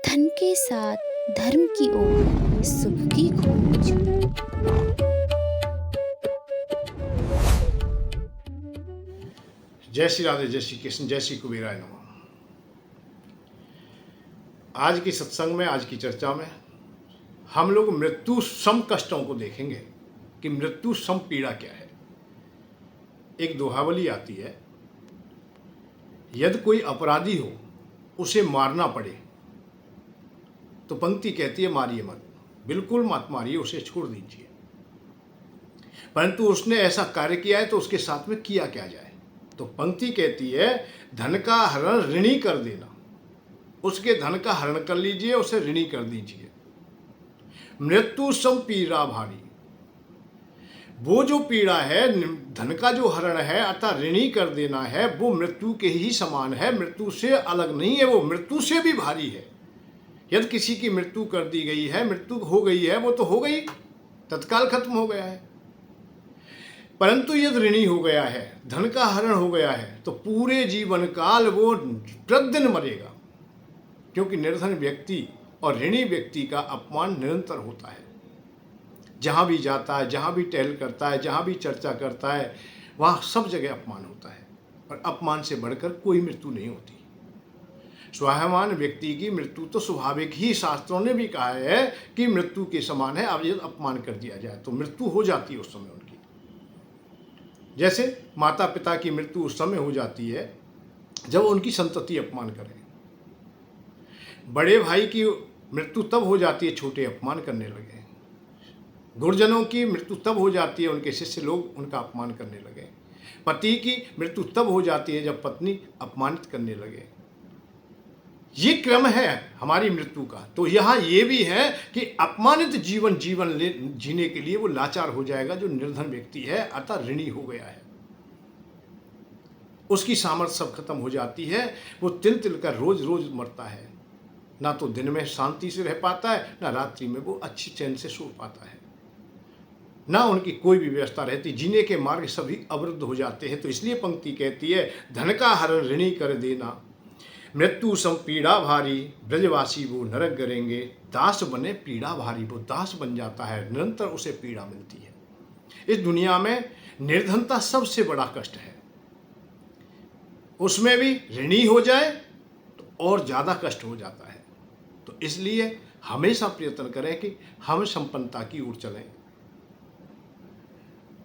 धन के साथ धर्म की ओर सुख की खोज। जय श्री राधे, जय श्री कृष्ण, जय श्री कुबेराय नमः। आज की सत्संग में, आज की चर्चा में हम लोग मृत्यु सम कष्टों को देखेंगे कि मृत्यु सम पीड़ा क्या है। एक दोहावली आती है, यदि कोई अपराधी हो उसे मारना पड़े तो पंक्ति कहती है मारिए मत, बिल्कुल मत मारिए, उसे छोड़ दीजिए। परंतु उसने ऐसा कार्य किया है तो उसके साथ में किया क्या जाए। तो पंक्ति कहती है धन का हरण ऋणी कर देना, उसके धन का हरण कर लीजिए, उसे ऋणी कर दीजिए। मृत्यु सम पीड़ा भारी, वो जो पीड़ा है, धन का जो हरण है अर्थात ऋणी कर देना है, वो मृत्यु के ही समान है, मृत्यु से अलग नहीं है, वो मृत्यु से भी भारी है। यदि किसी की मृत्यु कर दी गई है, मृत्यु हो गई है, वो तो हो गई, तत्काल खत्म हो गया है। परंतु यदि ऋणी हो गया है, धन का हरण हो गया है, तो पूरे जीवन काल वो प्रतिदिन मरेगा, क्योंकि निर्धन व्यक्ति और ऋणी व्यक्ति का अपमान निरंतर होता है। जहाँ भी जाता है, जहाँ भी टहल करता है, जहाँ भी चर्चा करता है, वहाँ सब जगह अपमान होता है। और अपमान से बढ़कर कोई मृत्यु नहीं होती। स्वाभिमान व्यक्ति की मृत्यु तो स्वाभाविक ही, शास्त्रों ने भी कहा है कि मृत्यु के समान है। अब यदि अपमान कर दिया जाए तो मृत्यु हो जाती है उस समय उनकी। जैसे माता पिता की मृत्यु उस समय हो जाती है जब उनकी संतति अपमान करे। बड़े भाई की मृत्यु तब हो जाती है छोटे अपमान करने लगे। गुरुजनों की मृत्यु तब हो जाती है उनके शिष्य लोग उनका अपमान करने लगे। पति की मृत्यु तब हो जाती है जब पत्नी अपमानित करने लगे। ये क्रम है हमारी मृत्यु का। तो यहाँ ये भी है कि अपमानित जीवन जीने के लिए वो लाचार हो जाएगा जो निर्धन व्यक्ति है अर्थात ऋणी हो गया है। उसकी सामर्थ्य सब खत्म हो जाती है। वो तिल तिल कर रोज रोज मरता है। ना तो दिन में शांति से रह पाता है, ना रात्रि में वो अच्छी चैन से सो पाता है, ना उनकी कोई भी व्यवस्था रहती। जीने के मार्ग सभी अवरुद्ध हो जाते हैं। तो इसलिए पंक्ति कहती है धन का हरण ऋणी कर देना, मृत्यु सम पीड़ा भारी, ब्रजवासी वो नरक करेंगे, दास बने पीड़ा भारी। वो दास बन जाता है, निरंतर उसे पीड़ा मिलती है। इस दुनिया में निर्धनता सबसे बड़ा कष्ट है। उसमें भी ऋणी हो जाए तो और ज़्यादा कष्ट हो जाता है। तो इसलिए हमेशा प्रयत्न करें कि हम संपन्नता की ओर चलें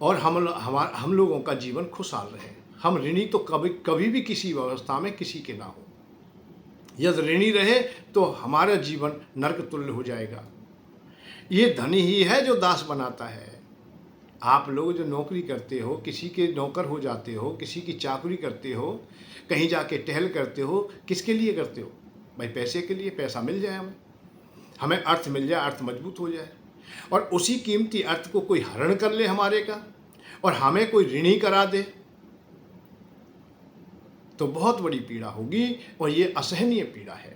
और हम लोगों का जीवन खुशहाल रहे। हम ऋणी तो कभी भी किसी व्यवस्था में किसी के ना हो। यदि ऋणी रहे तो हमारा जीवन नरक तुल्य हो जाएगा। ये धन ही है जो दास बनाता है। आप लोग जो नौकरी करते हो, किसी के नौकर हो जाते हो, किसी की चाकरी करते हो, कहीं जाके टहल करते हो, किसके लिए करते हो भाई? पैसे के लिए। पैसा मिल जाए, हमें अर्थ मिल जाए, अर्थ मजबूत हो जाए, और उसी कीमती अर्थ को कोई हरण कर ले हमारे का और हमें कोई ऋणी करा दे तो बहुत बड़ी पीड़ा होगी। और ये असहनीय पीड़ा है।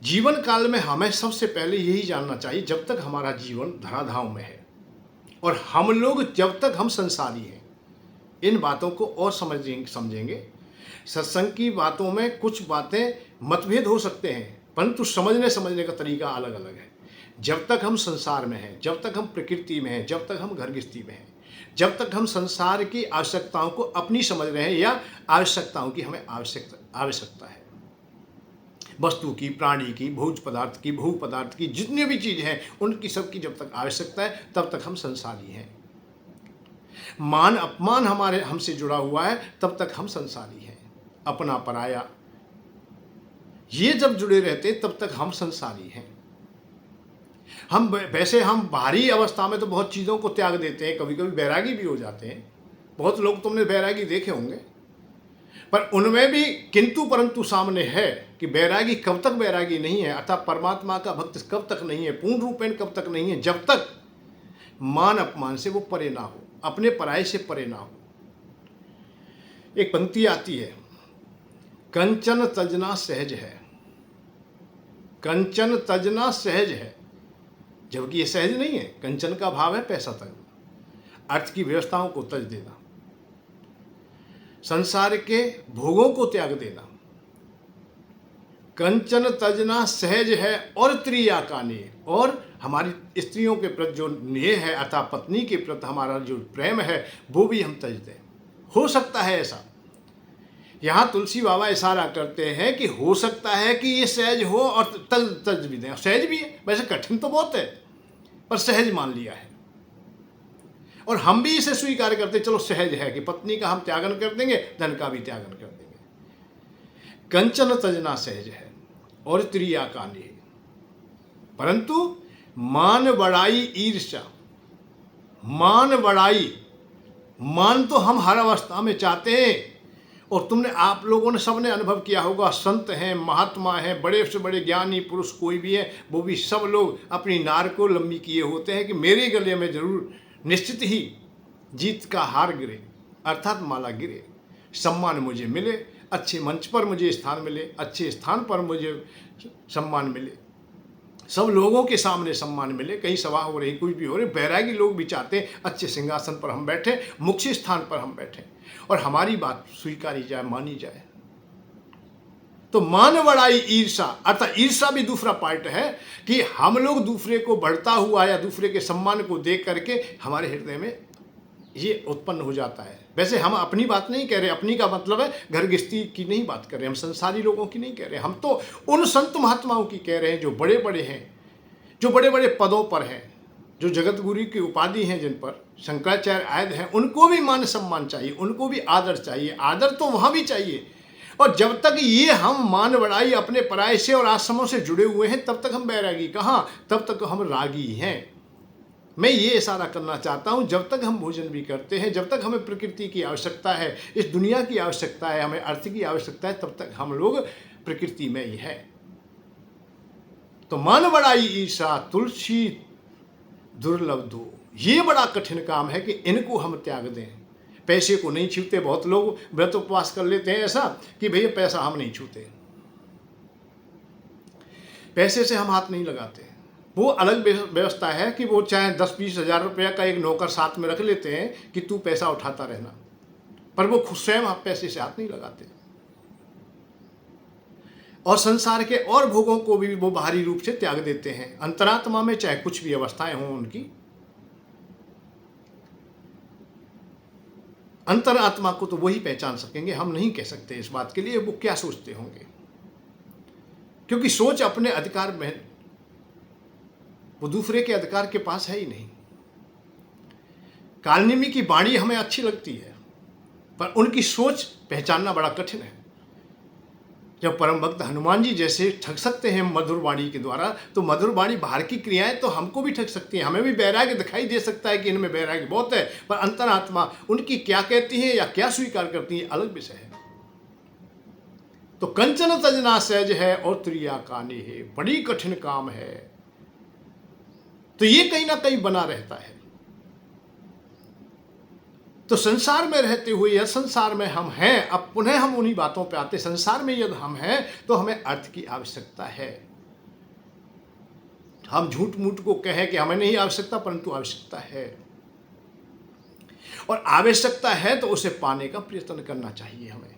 जीवन काल में हमें सबसे पहले यही जानना चाहिए, जब तक हमारा जीवन धराधाम में है और हम लोग जब तक हम संसारी हैं, इन बातों को और समझेंगे। सत्संग की बातों में कुछ बातें मतभेद हो सकते हैं, परंतु समझने का तरीका अलग अलग है। जब तक हम संसार में हैं, जब तक हम प्रकृति में हैं, जब तक हम घर गृहस्थी में हैं, जब तक हम संसार की आवश्यकताओं को अपनी समझ रहे हैं या आवश्यकताओं की हमें आवश्यकता है, वस्तु की, प्राणी की, भोज पदार्थ की, भू पदार्थ की, जितनी भी चीज़ हैं उनकी सबकी जब तक आवश्यकता है तब तक हम संसारी हैं। मान अपमान हमारे हमसे जुड़ा हुआ है तब तक हम संसारी हैं। अपना पराया ये जब जुड़े रहते तब तक हम संसारी हैं। हम वैसे हम बाहरी अवस्था में तो बहुत चीज़ों को त्याग देते हैं, कभी कभी बैरागी भी हो जाते हैं। बहुत लोग तुमने बैरागी देखे होंगे, पर उनमें भी किंतु परंतु सामने है कि बैरागी कब तक बैरागी नहीं है, अर्थात परमात्मा का भक्त कब तक नहीं है, पूर्ण रूपेण कब तक नहीं है, जब तक मान अपमान से वो परे ना हो, अपने पराये से परे ना हो। एक पंक्ति आती है, कंचन तजना सहज है, कंचन तजना सहज है, जबकि ये सहज नहीं है। कंचन का भाव है पैसा तजना, अर्थ की व्यवस्थाओं को तज देना, संसार के भोगों को त्याग देना। कंचन तजना सहज है और त्रिया काने, और हमारी स्त्रियों के प्रति जो नेह है अर्थात पत्नी के प्रति हमारा जो प्रेम है वो भी हम तज दें। हो सकता है ऐसा, यहाँ तुलसी बाबा इशारा करते हैं कि हो सकता है कि ये सहज हो और तज भी दें। सहज भी है, वैसे कठिन तो बहुत है पर सहज मान लिया है, और हम भी इसे स्वीकार करते चलो सहज है कि पत्नी का हम त्यागन कर देंगे, धन का भी त्यागन कर देंगे। कंचन तजना सहज है और त्रिया कानी, परंतु मान बड़ाई ईर्ष्या, मान बड़ाई, मान तो हम हर अवस्था में चाहते हैं, और तुमने आप लोगों ने सबने अनुभव किया होगा, संत हैं, महात्मा हैं, बड़े से बड़े ज्ञानी पुरुष कोई भी है, वो भी सब लोग अपनी नार को लंबी किए होते हैं कि मेरे गले में जरूर निश्चित ही जीत का हार गिरे, अर्थात माला गिरे, सम्मान मुझे मिले, अच्छे मंच पर मुझे स्थान मिले, अच्छे स्थान पर मुझे सम्मान मिले, सब लोगों के सामने सम्मान मिले, कहीं सभा हो रही कुछ भी हो रही। बैरागी लोग भी चाहते हैं अच्छे सिंहासन पर हम बैठे, मुख्य स्थान पर हम बैठे और हमारी बात स्वीकारी जाए, मानी जाए। तो मान बड़ाई ईर्षा, अर्थात ईर्षा भी दूसरा पार्ट है कि हम लोग दूसरे को बढ़ता हुआ या दूसरे के सम्मान को देख करके हमारे हृदय में ये उत्पन्न हो जाता है। वैसे हम अपनी बात नहीं कह रहे, अपनी का मतलब है घर गृहस्थी की नहीं बात कर रहे, हम संसारी लोगों की नहीं कह रहे, हम तो उन संत महात्माओं की कह रहे हैं जो बड़े बड़े हैं, जो बड़े बड़े पदों पर हैं, जो जगत गुरु की उपाधि हैं, जिन पर शंकराचार्य आयद हैं, उनको भी मान सम्मान चाहिए, उनको भी आदर चाहिए। आदर तो वहाँ भी चाहिए, और जब तक ये हम मान बढ़ाई अपने पराय से और आश्रमों से जुड़े हुए हैं तब तक हम बैरागी कहाँ, तब तक हम रागी हैं। मैं ये इशारा करना चाहता हूँ, जब तक हम भोजन भी करते हैं, जब तक हमें प्रकृति की आवश्यकता है, इस दुनिया की आवश्यकता है, हमें अर्थ की आवश्यकता है, तब तक हम लोग प्रकृति में ही हैं। तो मान बढ़ाई ईशा तुलसी दुर्लभ दो, ये बड़ा कठिन काम है कि इनको हम त्याग दें। पैसे को नहीं छूते, बहुत लोग व्रत उपवास कर लेते हैं ऐसा कि भैया पैसा हम नहीं छूते, पैसे से हम हाथ नहीं लगाते। वो अलग व्यवस्था है कि वो चाहे 10-20 हज़ार रुपया का एक नौकर साथ में रख लेते हैं कि तू पैसा उठाता रहना, पर वो खुद स्वयं पैसे से हाथ नहीं लगाते। और संसार के और भोगों को भी वो बाहरी रूप से त्याग देते हैं। अंतरात्मा में चाहे कुछ भी अवस्थाएं हों उनकी, अंतरात्मा को तो वही पहचान सकेंगे, हम नहीं कह सकते इस बात के लिए वो क्या सोचते होंगे, क्योंकि सोच अपने अधिकार में, वो दूसरे के अधिकार के पास है ही नहीं। कालनेमी की वाणी हमें अच्छी लगती है, पर उनकी सोच पहचानना बड़ा कठिन है। जब परम भक्त हनुमान जी जैसे ठग सकते हैं मधुर वाणी के द्वारा, तो मधुर वाणी बाहर की क्रियाएं तो हमको भी ठग सकती हैं, हमें भी वैराग्य दिखाई दे सकता है कि इनमें वैराग्य बहुत है, पर अंतरात्मा उनकी क्या कहती है या क्या स्वीकार करती है अलग विषय है। तो कंचन तजना सहज है और त्रिया कानी है, बड़ी कठिन काम है। तो ये कहीं ना कहीं बना रहता है। तो संसार में रहते हुए या संसार में हम हैं, अब पुनः हम उन्हीं बातों पे आते, संसार में यदि हम हैं तो हमें अर्थ की आवश्यकता है। हम झूठ मूठ को कहें कि हमें नहीं आवश्यकता, परंतु आवश्यकता है, और आवश्यकता है तो उसे पाने का प्रयत्न करना चाहिए। हमें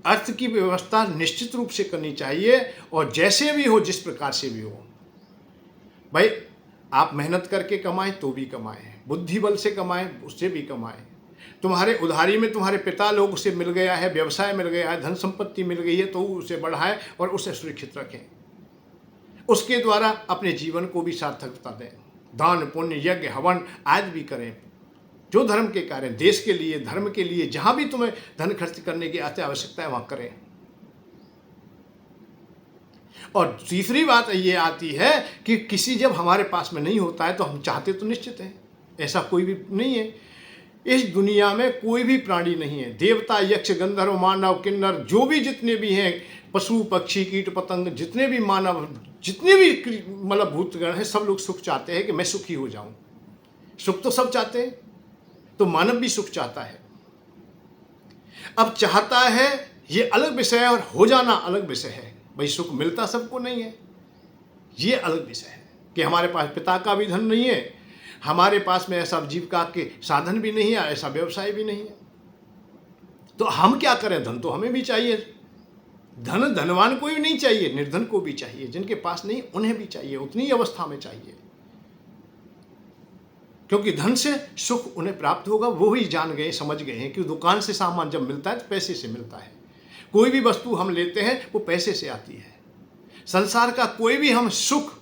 अर्थ की व्यवस्था निश्चित रूप से करनी चाहिए, और जैसे भी हो, जिस प्रकार से भी हो। भाई आप मेहनत करके कमाएं तो भी कमाएं, बुद्धि बल से कमाएं उससे भी कमाएं, तुम्हारे उधारी में तुम्हारे पिता लोग से मिल गया है, व्यवसाय मिल गया है, धन संपत्ति मिल गई है, तो उसे बढ़ाएं और उसे सुरक्षित रखें, उसके द्वारा अपने जीवन को भी सार्थकता दें। दान पुण्य यज्ञ हवन आदि भी करें, जो धर्म के कार्य, देश के लिए, धर्म के लिए, जहाँ भी तुम्हें धन खर्च करने की आवश्यकता है वहाँ करें। और तीसरी बात ये आती है कि किसी जब हमारे पास में नहीं होता है तो हम चाहते तो निश्चित हैं, ऐसा कोई भी नहीं है। इस दुनिया में कोई भी प्राणी नहीं है, देवता यक्ष गंधर्व मानव किन्नर जो भी जितने भी हैं, पशु पक्षी कीट पतंग, जितने भी मानव, जितने भी मतलब भूतगण हैं, सब लोग सुख चाहते हैं कि मैं सुखी हो जाऊं। सुख तो सब चाहते हैं, तो मानव भी सुख चाहता है। अब चाहता है ये अलग विषय है और हो जाना अलग विषय है। भाई सुख मिलता सबको नहीं है, ये अलग विषय है कि हमारे पास पिता का भी धन नहीं है, हमारे पास में ऐसा जीविका के साधन भी नहीं है, ऐसा व्यवसाय भी नहीं है, तो हम क्या करें? धन तो हमें भी चाहिए, धन धनवान को ही नहीं चाहिए, निर्धन को भी चाहिए, जिनके पास नहीं उन्हें भी चाहिए, उतनी ही अवस्था में चाहिए। क्योंकि धन से सुख उन्हें प्राप्त होगा, वो ही जान गए, समझ गए हैं कि दुकान से सामान जब मिलता है तो पैसे से मिलता है। कोई भी वस्तु हम लेते हैं वो पैसे से आती है। संसार का कोई भी हम सुख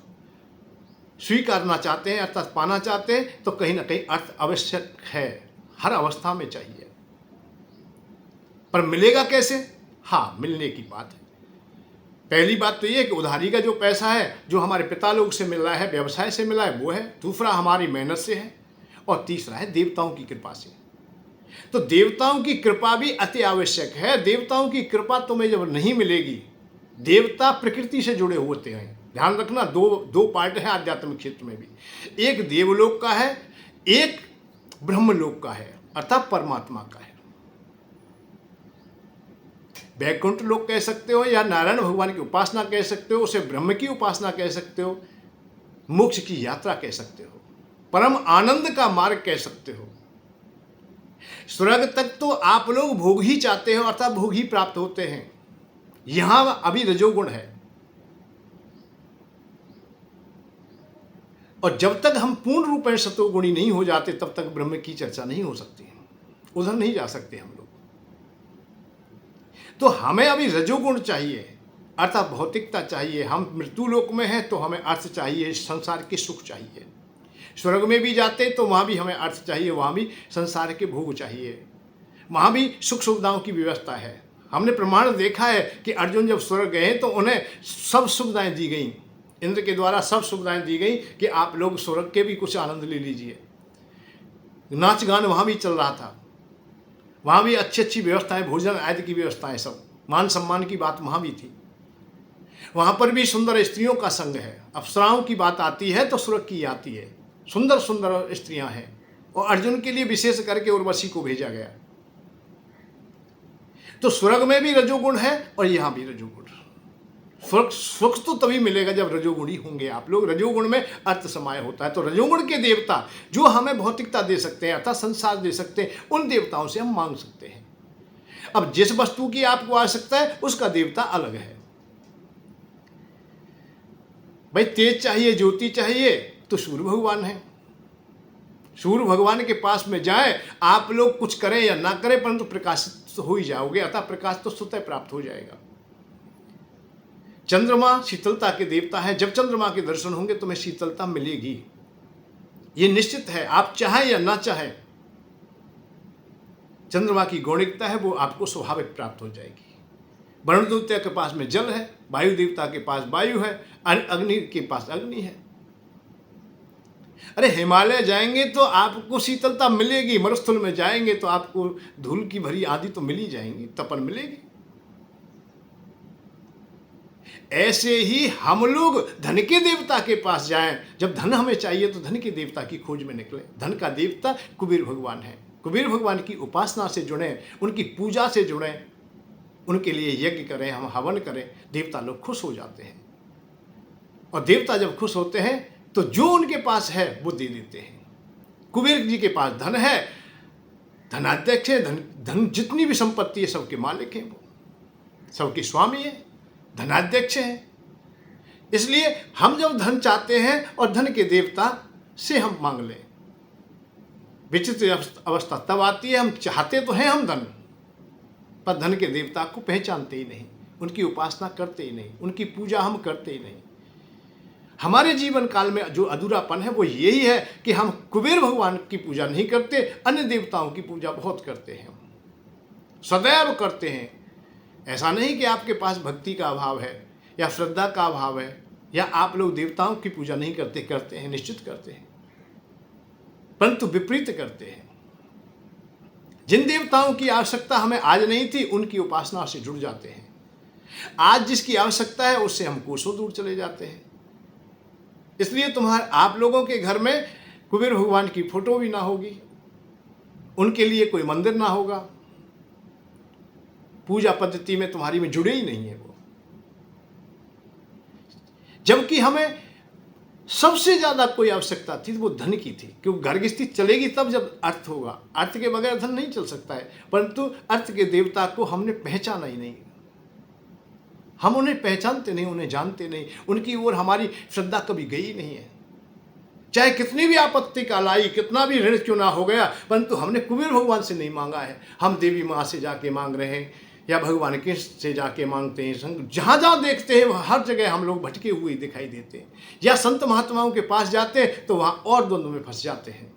स्वीकारना चाहते हैं अर्थात पाना चाहते हैं तो कहीं ना कहीं अर्थ आवश्यक है, हर अवस्था में चाहिए। पर मिलेगा कैसे? हाँ, मिलने की बात है। पहली बात तो ये कि उधारी का जो पैसा है, जो हमारे पिता लोग से मिल रहा है, व्यवसाय से मिला है, वो है। दूसरा हमारी मेहनत से है, और तीसरा है देवताओं की कृपा से। तो देवताओं की कृपा भी अति आवश्यक है। देवताओं की कृपा तुम्हें जब नहीं मिलेगी, देवता प्रकृति से जुड़े होते हैं। ध्यान रखना, दो पार्ट है आध्यात्मिक क्षेत्र में भी। एक देवलोक का है, एक ब्रह्मलोक का है, अर्थात परमात्मा का है। वैकुंठ लोक कह सकते हो, या नारायण भगवान की उपासना कह सकते हो, उसे ब्रह्म की उपासना कह सकते हो, मोक्ष की यात्रा कह सकते हो, परम आनंद का मार्ग कह सकते हो। स्वर्ग तक तो आप लोग भोग ही चाहते हो, अर्थात भोग ही प्राप्त होते हैं। यहां अभी रजोगुण है, और जब तक हम पूर्ण रूप में सतोगुणी नहीं हो जाते तब तक ब्रह्म की चर्चा नहीं हो सकती, उधर नहीं जा सकते हम लोग। तो हमें अभी रजोगुण चाहिए, अर्थात भौतिकता चाहिए। हम मृत्यु लोक में हैं तो हमें अर्थ चाहिए, संसार के सुख चाहिए। स्वर्ग में भी जाते तो वहाँ भी हमें अर्थ चाहिए, वहाँ भी संसार के भोग चाहिए, वहाँ भी सुख सुविधाओं की व्यवस्था है। हमने प्रमाण देखा है कि अर्जुन जब स्वर्ग गए तो उन्हें सब सुविधाएं दी गई, इंद्र के द्वारा सब सुविधाएं दी गई कि आप लोग स्वर्ग के भी कुछ आनंद ले लीजिए। नाच गान वहाँ भी चल रहा था, वहाँ भी अच्छी अच्छी व्यवस्थाएं, भोजन आदि की व्यवस्थाएं, सब मान सम्मान की बात वहाँ भी थी। वहाँ पर भी सुंदर स्त्रियों का संग है। अप्सराओं की बात आती है तो स्वर्ग की आती है, सुंदर सुंदर स्त्रियां हैं। और अर्जुन के लिए विशेष करके उर्वशी को भेजा गया। तो स्वर्ग में भी रजोगुण है और यहाँ भी रजोगुण। सुख तो तभी मिलेगा जब रजोगुणी होंगे आप लोग। रजोगुण में अर्थ समाय होता है। तो रजोगुण के देवता जो हमें भौतिकता दे सकते हैं अर्थात संसार दे सकते हैं, उन देवताओं से हम मांग सकते हैं। अब जिस वस्तु की आपको आवश्यकता है उसका देवता अलग है। भाई तेज चाहिए, ज्योति चाहिए, तो सूर्य भगवान है। सूर्य भगवान के पास में जाए, आप लोग कुछ करें या ना करें परंतु प्रकाशित तो हो ही जाओगे, अतः प्रकाश तो स्वतः प्राप्त हो जाएगा। चंद्रमा शीतलता के देवता है। जब चंद्रमा के दर्शन होंगे तुम्हें शीतलता मिलेगी, ये निश्चित है, आप चाहें या ना चाहें। चंद्रमा की गौणिकता है वो आपको स्वाभाविक प्राप्त हो जाएगी। वरुण देवता के पास में जल है, वायु देवता के पास वायु है, अग्नि के पास अग्नि है। अरे हिमालय जाएंगे तो आपको शीतलता मिलेगी, मरुस्थल में जाएंगे तो आपको धूल की भरी आंधी तो मिल ही जाएंगी, तपन मिलेगी। ऐसे ही हम लोग धन के देवता के पास जाएं। जब धन हमें चाहिए तो धन के देवता की खोज में निकले। धन का देवता कुबेर भगवान है। कुबेर भगवान की उपासना से जुड़ें, उनकी पूजा से जुड़ें, उनके लिए यज्ञ करें, हम हवन करें, देवता लोग खुश हो जाते हैं। और देवता जब खुश होते हैं तो जो उनके पास है वो दे देते हैं। कुबेर जी के पास धन है, धनाध्यक्ष है, धन जितनी भी संपत्ति है सबके मालिक हैं, वो सबके स्वामी है, धनाध्यक्ष है। इसलिए हम जब धन चाहते हैं और धन के देवता से हम मांग लें, विचित्र अवस्था तब आती है। हम चाहते तो हैं हम धन, पर धन के देवता को पहचानते ही नहीं, उनकी उपासना करते ही नहीं, उनकी पूजा हम करते ही नहीं। हमारे जीवन काल में जो अधूरापन है वो यही है कि हम कुबेर भगवान की पूजा नहीं करते, अन्य देवताओं की पूजा बहुत करते हैं, सदैव करते हैं। ऐसा नहीं कि आपके पास भक्ति का अभाव है या श्रद्धा का अभाव है या आप लोग देवताओं की पूजा नहीं करते, करते हैं, निश्चित करते हैं, परंतु विपरीत करते हैं। जिन देवताओं की आवश्यकता हमें आज नहीं थी उनकी उपासना से जुड़ जाते हैं। आज जिसकी आवश्यकता है उससे हम कोसों दूर चले जाते हैं। इसलिए आप लोगों के घर में कुबेर भगवान की फोटो भी ना होगी, उनके लिए कोई मंदिर ना होगा, पूजा पद्धति में तुम्हारी में जुड़े ही नहीं है वो। जबकि हमें सबसे ज्यादा कोई आवश्यकता थी वो धन की थी, क्योंकि घर की स्थिति चलेगी तब जब अर्थ होगा। अर्थ के बगैर धन नहीं चल सकता है, परंतु अर्थ के देवता को हमने पहचाना ही नहीं। हम उन्हें पहचानते नहीं, उन्हें जानते नहीं, उनकी ओर हमारी श्रद्धा कभी गई नहीं है। चाहे कितनी भी आपत्ति काल आई, कितना भी ऋण क्यों ना हो गया, परंतु हमने कुबेर भगवान से नहीं मांगा है। हम देवी माँ से जाके मांग रहे हैं या भगवान के से जाके मांगते हैं। जहाँ जहाँ देखते हैं हर जगह हम लोग भटके हुए दिखाई देते हैं, या संत महात्माओं के पास जाते हैं तो वहाँ और द्वंद्व में फंस जाते हैं।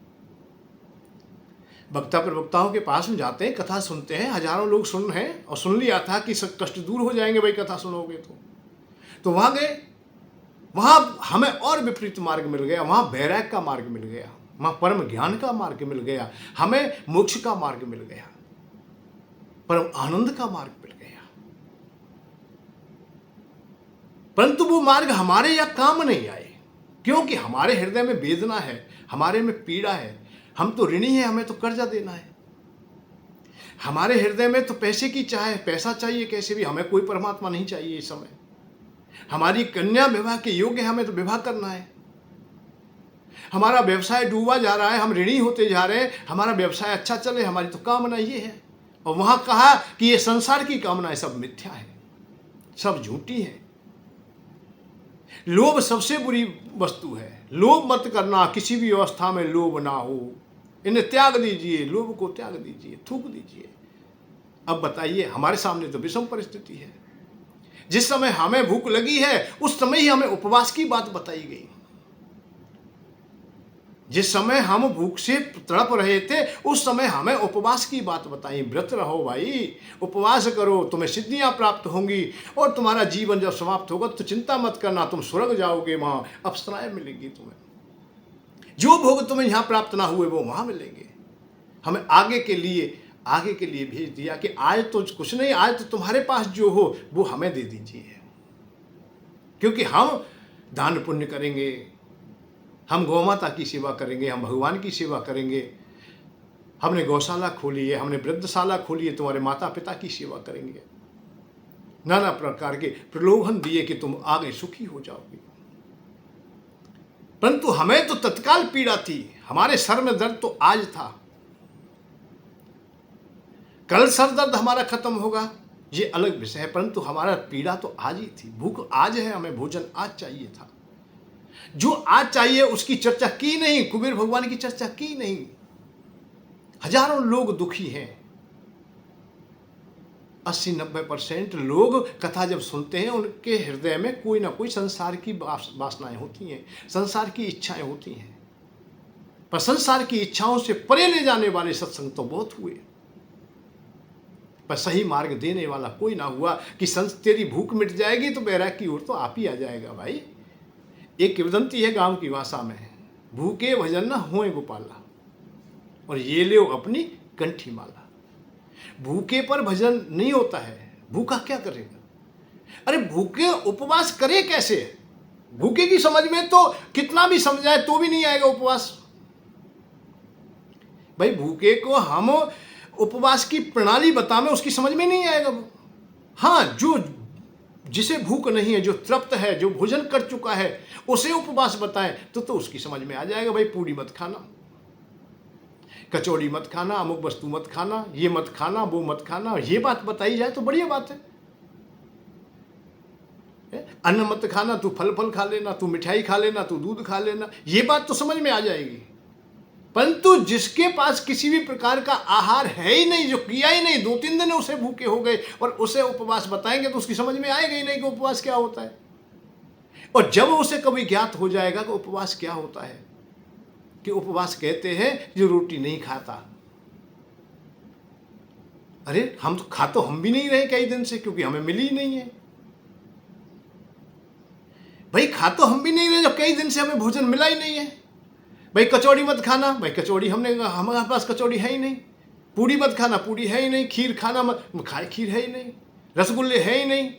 वक्ता प्रवक्ताओं के पास में जाते हैं, कथा सुनते हैं, हजारों लोग सुन रहे हैं और सुन लिया था कि सब कष्ट दूर हो जाएंगे भाई कथा सुनोगे तो वहाँ गए, वहाँ हमें और विपरीत मार्ग मिल गया, वहाँ वैराग्य का मार्ग मिल गया, वहाँ परम ज्ञान का मार्ग मिल गया, हमें मोक्ष का मार्ग मिल गया, परम आनंद का मार्ग मिल गया। परंतु वो मार्ग हमारे या काम नहीं आए, क्योंकि हमारे हृदय में वेदना है, हमारे में पीड़ा है, हम तो ऋणी हैं, हमें तो कर्जा देना है। हमारे हृदय में तो पैसे की चाह है, पैसा चाहिए कैसे भी, हमें कोई परमात्मा नहीं चाहिए इस समय। हमारी कन्या विवाह के योग्य, हमें तो विवाह करना है। हमारा व्यवसाय डूबा जा रहा है, हम ऋणी होते जा रहे हैं, हमारा व्यवसाय अच्छा चले, हमारी तो कामना ये है। और वहां कहा कि ये संसार की कामनाएं सब मिथ्या है, सब झूठी है। लोभ सबसे बुरी वस्तु है। लोभ मत करना, किसी भी अवस्था में लोभ ना हो, इन्हें त्याग दीजिए, लोभ को त्याग दीजिए, थूक दीजिए। अब बताइए, हमारे सामने तो विषम परिस्थिति है। जिस समय हमें भूख लगी है उस समय ही हमें उपवास की बात बताई गई। जिस समय हम भूख से तड़प रहे थे उस समय हमें उपवास की बात बताई। व्रत रहो भाई, उपवास करो, तुम्हें सिद्धियां प्राप्त होंगी और तुम्हारा जीवन जब समाप्त होगा तो चिंता मत करना, तुम स्वर्ग जाओगे, वहां अप्सराएं मिलेंगी तुम्हें। जो भोग तुम्हें यहां प्राप्त ना हुए वो वहां मिलेंगे। हमें आगे के लिए भेज दिया कि आज तो कुछ नहीं, आज तो तुम्हारे पास जो हो वो हमें दे दीजिए, क्योंकि हम दान पुण्य करेंगे, हम गौ माता की सेवा करेंगे, हम भगवान की सेवा करेंगे, हमने गौशाला खोली है, हमने वृद्धशाला खोली है, तुम्हारे माता पिता की सेवा करेंगे। नाना प्रकार के प्रलोभन दिए कि तुम आगे सुखी हो जाओगे। परंतु हमें तो तत्काल पीड़ा थी, हमारे सर में दर्द तो आज था, कल सर दर्द हमारा खत्म होगा ये अलग विषय है, परंतु हमारा पीड़ा तो आज ही थी। भूख आज है, हमें भोजन आज चाहिए था। जो आज चाहिए उसकी चर्चा की नहीं, कुबेर भगवान की चर्चा की नहीं। हजारों लोग दुखी हैं। 80-90% लोग कथा जब सुनते हैं उनके हृदय में कोई ना कोई संसार की वासनाएं होती हैं, संसार की इच्छाएं होती हैं। पर संसार की इच्छाओं से परे ले जाने वाले सत्संग तो बहुत हुए, पर सही मार्ग देने वाला कोई ना हुआ कि तेरी भूख मिट जाएगी तो बैराग की ओर तो आप ही आ जाएगा भाई। एक किंवदंती है गांव की भाषा में, भूखे भजन न होए गोपाला और ये ले अपनी कंठी माला। भूखे पर भजन नहीं होता है, भूखा क्या करेगा? अरे भूखे उपवास करे कैसे? भूखे की समझ में तो कितना भी समझाए तो भी नहीं आएगा उपवास। भाई भूखे को हम उपवास की प्रणाली बताएं उसकी समझ में नहीं आएगा वो। हाँ, जो जिसे भूख नहीं है, जो तृप्त है, जो भोजन कर चुका है, उसे उपवास बताएं तो उसकी समझ में आ जाएगा। भाई पूरी मत खाना, कचौड़ी मत खाना, अमुक वस्तु मत खाना, ये मत खाना, वो मत खाना, ये बात बताई जाए तो बढ़िया बात है। अन्न मत खाना, तू फल खा लेना, तू मिठाई खा लेना, तू दूध खा लेना, ये बात तो समझ में आ जाएगी। परंतु जिसके पास किसी भी प्रकार का आहार है ही नहीं, जो किया ही नहीं, 2-3 दिन उसे भूखे हो गए और उसे उपवास बताएंगे तो उसकी समझ में आएगा ही नहीं कि उपवास क्या होता है। और जब उसे कभी ज्ञात हो जाएगा कि उपवास क्या होता है, कि उपवास कहते हैं जो रोटी नहीं खाता। अरे हम तो खा तो हम भी नहीं रहे कई दिन से, क्योंकि हमें मिली ही नहीं है। भाई खा तो हम भी नहीं रहे जब कई दिन से हमें भोजन मिला ही नहीं है। भाई कचौड़ी मत खाना, भाई कचौड़ी हमारे पास कचौड़ी है ही नहीं। पूड़ी मत खाना, पूड़ी है ही नहीं। खीर खाना मत, खीर है ही नहीं। रसगुल्ले है ही नहीं।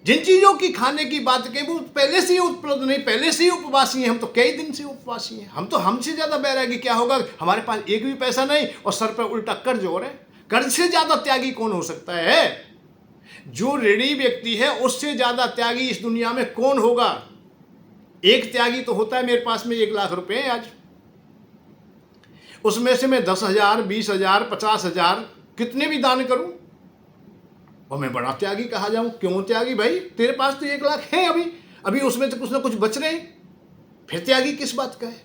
जिन चीजों की खाने की बात कही वो पहले से ही उपलब्ध नहीं, पहले से ही उपवासी हैं। हम तो कई दिन से उपवासी हैं। हम तो हमसे ज्यादा बैरागी क्या होगा? हमारे पास एक भी पैसा नहीं और सर पर उल्टा कर्ज हो रहा है। कर्ज से ज्यादा त्यागी कौन हो सकता है? जो ऋणी व्यक्ति है उससे ज्यादा त्यागी इस दुनिया में कौन होगा? एक त्यागी तो होता है मेरे पास में 1 लाख रुपए है आज, उसमें से मैं 10,000, 20,000, 50,000 कितने भी दान करूं, और मैं बड़ा त्यागी कहा जाऊं? क्यों त्यागी भाई? तेरे पास तो 1 लाख है, अभी अभी उसमें तो कुछ ना कुछ बच रहे हैं, फिर त्यागी किस बात का है?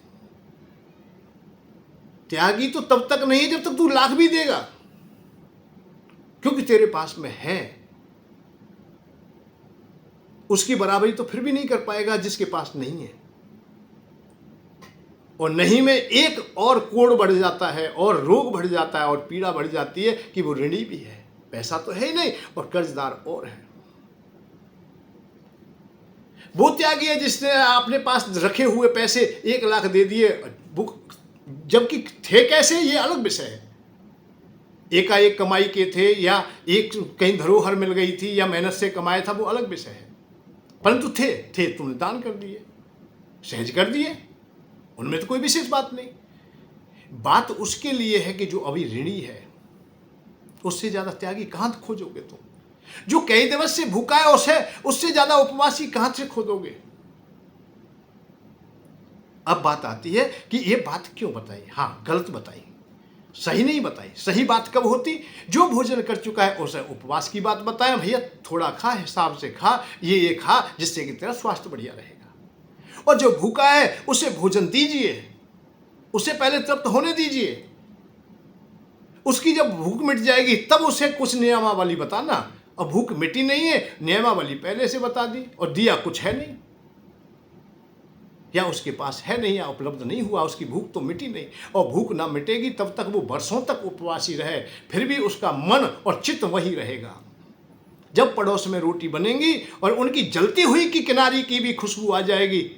त्यागी तो तब तक नहीं जब तक तू लाख भी देगा, क्योंकि तेरे पास में है। उसकी बराबरी तो फिर भी नहीं कर पाएगा जिसके पास नहीं है। और नहीं में एक और कोण बढ़ जाता है, और रोग बढ़ जाता है, और पीड़ा बढ़ जाती है कि वो ऋणी भी है, पैसा तो है ही नहीं और कर्जदार और है। वो त्यागी है जिसने अपने पास रखे हुए पैसे 1 लाख दे दिए, जबकि थे कैसे ये अलग विषय है। एकाएक कमाई के थे, या एक कहीं धरोहर मिल गई थी, या मेहनत से कमाया था, वो अलग विषय है। परंतु थे तुमने दान कर दिए, सहज कर दिए, उनमें तो कोई विशेष बात नहीं। बात उसके लिए है कि जो अभी ऋणी है, उससे ज्यादा त्यागी कहां खोजोगे तुम? जो कई दिवस से भूखा है उससे ज्यादा उपवासी कहां से खोदोगे? अब बात आती है कि ये बात क्यों बताई? हाँ, गलत बताई, सही नहीं बताई। सही बात कब होती? जो भोजन कर चुका है उसे उपवास की बात बताएं, भैया थोड़ा खा, हिसाब से खा, ये खा, जिससे कि तेरा स्वास्थ्य बढ़िया रहेगा। और जो भूखा है उसे भोजन दीजिए, उसे पहले तृप्त होने दीजिए। उसकी जब भूख मिट जाएगी तब उसे कुछ नियमावली बताना। और भूख मिटी नहीं है, नियमावली पहले से बता दी, और दिया कुछ है नहीं, या उसके पास है नहीं, या उपलब्ध नहीं हुआ, उसकी भूख तो मिटी नहीं। और भूख ना मिटेगी तब तक वो वर्षों तक उपवासी रहे, फिर भी उसका मन और चित्त वही रहेगा। जब पड़ोस में रोटी बनेगी और उनकी जलती हुई की किनारी की भी खुशबू आ जाएगी,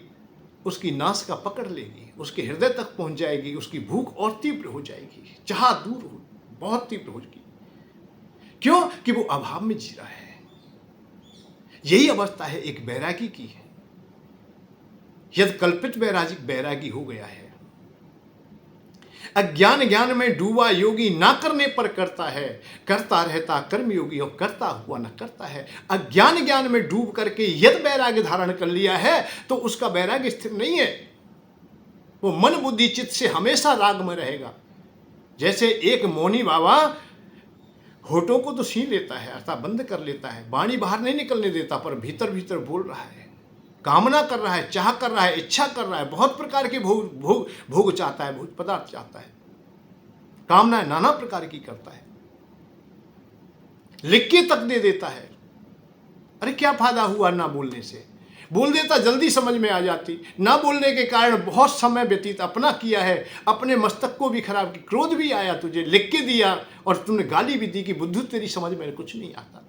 उसकी नासिका पकड़ लेगी, उसके हृदय तक पहुंच जाएगी, उसकी भूख और तीव्र हो जाएगी, चाह दूर हो, बहुत तीव्र होगी। क्यों? कि वो अभाव में जी रहा है। यही अवस्था है एक बैरागी की है। यदि कल्पित बैरागी हो गया है, अज्ञान ज्ञान में डूबा योगी ना करने पर करता है, करता रहता कर्म योगी और करता हुआ न करता है। अज्ञान ज्ञान में डूब करके यदि बैराग्य धारण कर लिया है तो उसका बैराग्य स्थिर नहीं है, वो मन बुद्धि चित्त से हमेशा राग में रहेगा। जैसे एक मौनी बाबा होठों को तो सी लेता है, अर्थात बंद कर लेता है, वाणी बाहर नहीं निकलने देता, पर भीतर भीतर बोल रहा है, कामना कर रहा है, चाह कर रहा है, इच्छा कर रहा है, बहुत प्रकार के भोग चाहता है, भोग पदार्थ चाहता है, कामनाएं नाना प्रकार की करता है, लिख के तक दे देता है। अरे क्या फायदा हुआ ना बोलने से? बोल देता जल्दी समझ में आ जाती। ना बोलने के कारण बहुत समय व्यतीत अपना किया है, अपने मस्तक को भी खराब की, क्रोध भी आया तुझे, लिख के दिया और तुमने गाली भी दी कि बुद्धू तेरी समझ में कुछ नहीं आता।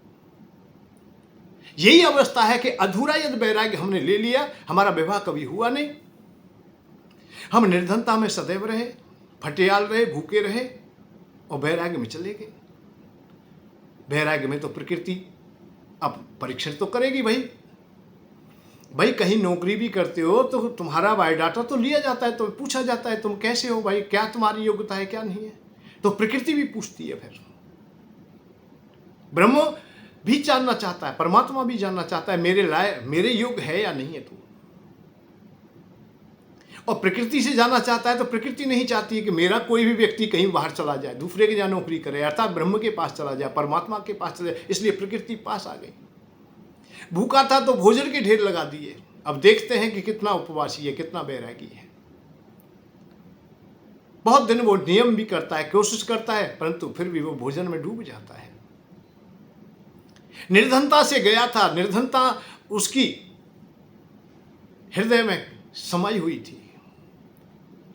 यही अवस्था है कि अधूरा यदि वैराग्य हमने ले लिया, हमारा विवाह कभी हुआ नहीं, हम निर्धनता में सदैव रहे, फटियाल रहे, भूखे रहे और वैराग्य में चले गए। वैराग्य में तो प्रकृति अब परीक्षण तो करेगी भाई कहीं नौकरी भी करते हो तो तुम्हारा बायोडाटा तो लिया जाता है, तो पूछा जाता है तुम कैसे हो भाई, क्या तुम्हारी योग्यता है, क्या नहीं है, तो प्रकृति भी पूछती है। फिर ब्रह्म भी जानना चाहता है, परमात्मा भी जानना चाहता है मेरे योग्य है या नहीं है तू। और प्रकृति से जानना चाहता है तो प्रकृति नहीं चाहती है कि मेरा कोई भी व्यक्ति कहीं बाहर चला जाए, दूसरे के जहाँ नौकरी करे, अर्थात ब्रह्म के पास चला जाए, परमात्मा के पास चला जाए। इसलिए प्रकृति पास आ गई। भूखा था तो भोजन के ढेर लगा दिए। अब देखते हैं कि कितना उपवासी है, कितना बैरागी है। बहुत दिन वो नियम भी करता है, कोशिश करता है, परंतु फिर भी वो भोजन में डूब जाता है। निर्धनता से गया था, निर्धनता उसकी हृदय में समाई हुई थी,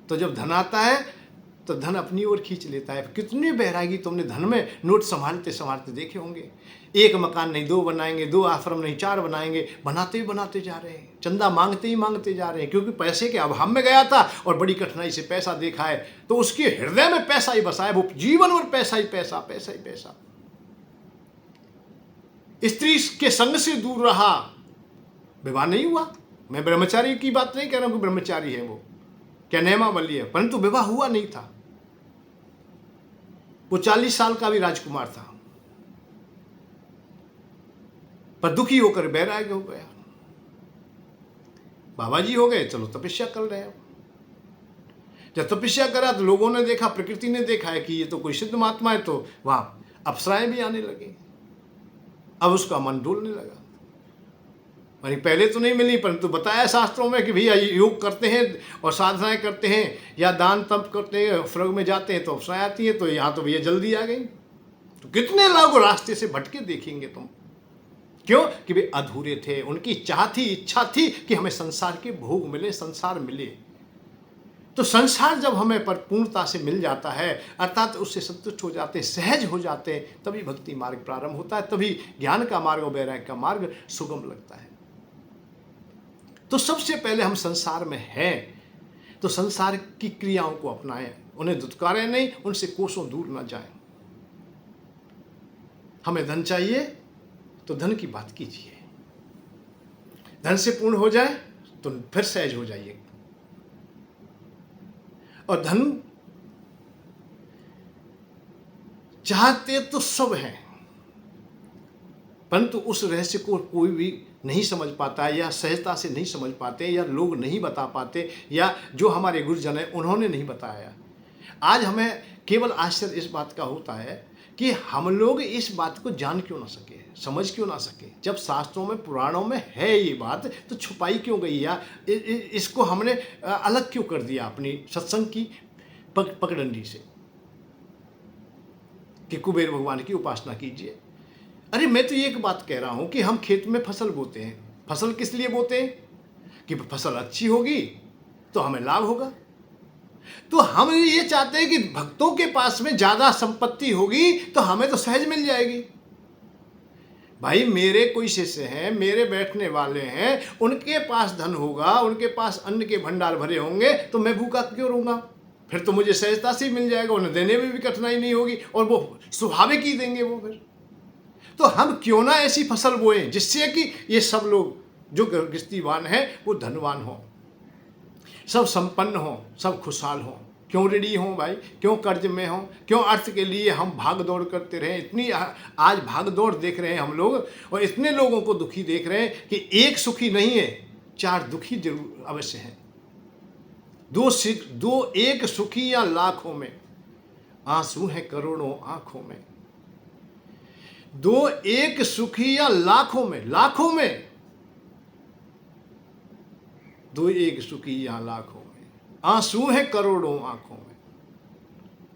तो जब धन आता है तो धन अपनी ओर खींच लेता है। कितने बैरागी तुमने धन में नोट संभालते संभालते देखे होंगे। एक मकान नहीं 2 बनाएंगे, 2 आश्रम नहीं 4 बनाएंगे, बनाते ही बनाते जा रहे हैं, चंदा मांगते ही मांगते जा रहे हैं, क्योंकि पैसे के अभाव में गया था और बड़ी कठिनाई से पैसा देखा है, तो उसके हृदय में पैसा ही बसा है, वो जीवन भर पैसा ही पैसा, पैसा ही पैसा। स्त्री के संग से दूर रहा, विवाह नहीं हुआ। मैं ब्रह्मचारी की बात नहीं कह रहा हूं कि ब्रह्मचारी है वो, क्या नियमावली है, परंतु विवाह हुआ नहीं था। वो 40 साल का भी राजकुमार था, पर दुखी होकर बैराग्य हो गया। बाबा जी हो गए, चलो तपस्या कर रहे हो। जब तपस्या करा तो लोगों ने देखा, प्रकृति ने देखा है कि ये तो कोई सिद्ध महात्मा है, तो वहां अप्सराएं भी आने लगी। अब उसका मन डोलने लगा। यानी पहले तो नहीं मिली, परंतु बताया शास्त्रों में कि भैया योग करते हैं और साधनाएं करते हैं या दान तप करते हैं, स्वर्ग में जाते हैं तो अप्सराएं आती हैं, तो यहाँ तो भैया जल्दी आ गई। तो कितने लोग रास्ते से भटके देखेंगे तुम। क्यों? कि वे अधूरे थे, उनकी चाह थी, इच्छा थी कि हमें संसार के भोग मिले, संसार मिले। तो संसार जब हमें परिपूर्णता से मिल जाता है, अर्थात उससे संतुष्ट हो जाते, सहज हो जाते, तभी भक्ति मार्ग प्रारंभ होता है, तभी ज्ञान का मार्ग और वैराग्य का मार्ग सुगम लगता है। तो सबसे पहले हम संसार में हैं तो संसार की क्रियाओं को अपनाएं, उन्हें धुतकारें नहीं, उनसे कोसों दूर न जाएं। हमें धन चाहिए तो धन की बात कीजिए, धन से पूर्ण हो जाए तो फिर सहज हो जाइए। और धन चाहते तो सब हैं, परंतु उस रहस्य को कोई भी नहीं समझ पाता है, या सहजता से नहीं समझ पाते, या लोग नहीं बता पाते, या जो हमारे गुरुजन हैं उन्होंने नहीं बताया। आज हमें केवल आश्चर्य इस बात का होता है कि हम लोग इस बात को जान क्यों ना सके, समझ क्यों ना सके। जब शास्त्रों में, पुराणों में है ये बात, तो छुपाई क्यों गई, या इसको हमने अलग क्यों कर दिया अपनी सत्संग की पगडंडी से कि कुबेर भगवान की उपासना कीजिए। अरे मैं तो ये एक बात कह रहा हूं कि हम खेत में फसल बोते हैं, फसल किस लिए बोते हैं? कि फसल अच्छी होगी तो हमें लाभ होगा। तो हम ये चाहते हैं कि भक्तों के पास में ज्यादा संपत्ति होगी तो हमें तो सहज मिल जाएगी। भाई मेरे कोई शिष्य हैं, मेरे बैठने वाले हैं, उनके पास धन होगा, उनके पास अन्न के भंडार भरे होंगे, तो मैं भूखा क्यों रहूंगा? फिर तो मुझे सहजता से मिल जाएगा, उन्हें देने में भी कठिनाई नहीं होगी, और वो स्वाभाविक ही देंगे वो। फिर तो हम क्यों ना ऐसी फसल बोएं जिससे कि ये सब लोग जो गृहस्थीवान हैं वो धनवान हों, सब संपन्न हों, सब खुशहाल हों। क्यों ऋणी हों भाई, क्यों कर्ज में हों, क्यों अर्थ के लिए हम भाग दौड़ करते रहें। इतनी आज भाग दौड़ देख रहे हैं हम लोग, और इतने लोगों को दुखी देख रहे हैं कि एक सुखी नहीं है, 4 दुखी जरूर अवश्य हैं। एक सुखी या लाखों में, आंसू हैं करोड़ों आंखों में। एक सुखी या लाखों में, एक सुखी या लाखों में, आंसू है करोड़ों आंखों में।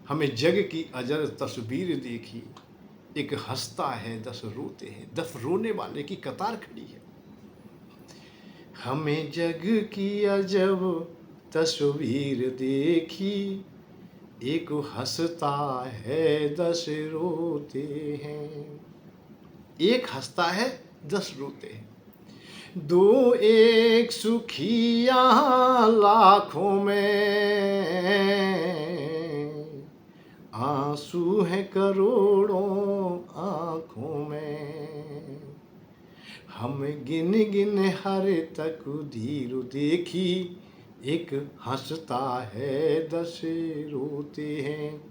हमें जग की अजर तस्वीर देखी, एक हंसता है 10 रोते हैं, 10 रोने वाले की कतार खड़ी है। हमें जग की अजब तस्वीर देखी, एक हंसता है 10 रोते हैं। एक हंसता है 10 रोते हैं। एक सुखी यहाँ लाखों में, आंसू है करोड़ों आंखों में। हम गिन गिन हर तकदीर देखी, एक हंसता है 10 रोते हैं।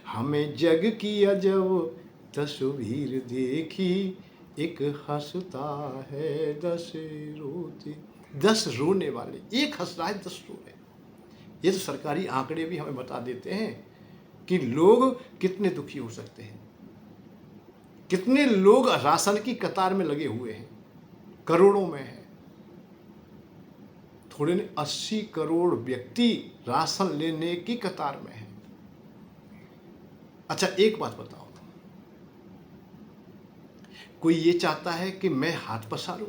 हमें जग की अजब तस्वीर देखी, एक हंसता है 10 रोते। 10 रोने वाले, एक हंस रहा है 10 रो रहे। ये तो सरकारी आंकड़े भी हमें बता देते हैं कि लोग कितने दुखी हो सकते हैं। कितने लोग राशन की कतार में लगे हुए हैं, करोड़ों में है। थोड़े ने 80 करोड़ व्यक्ति राशन लेने की कतार में है। अच्छा एक बात बताओ, कोई ये चाहता है कि मैं हाथ पसारूं?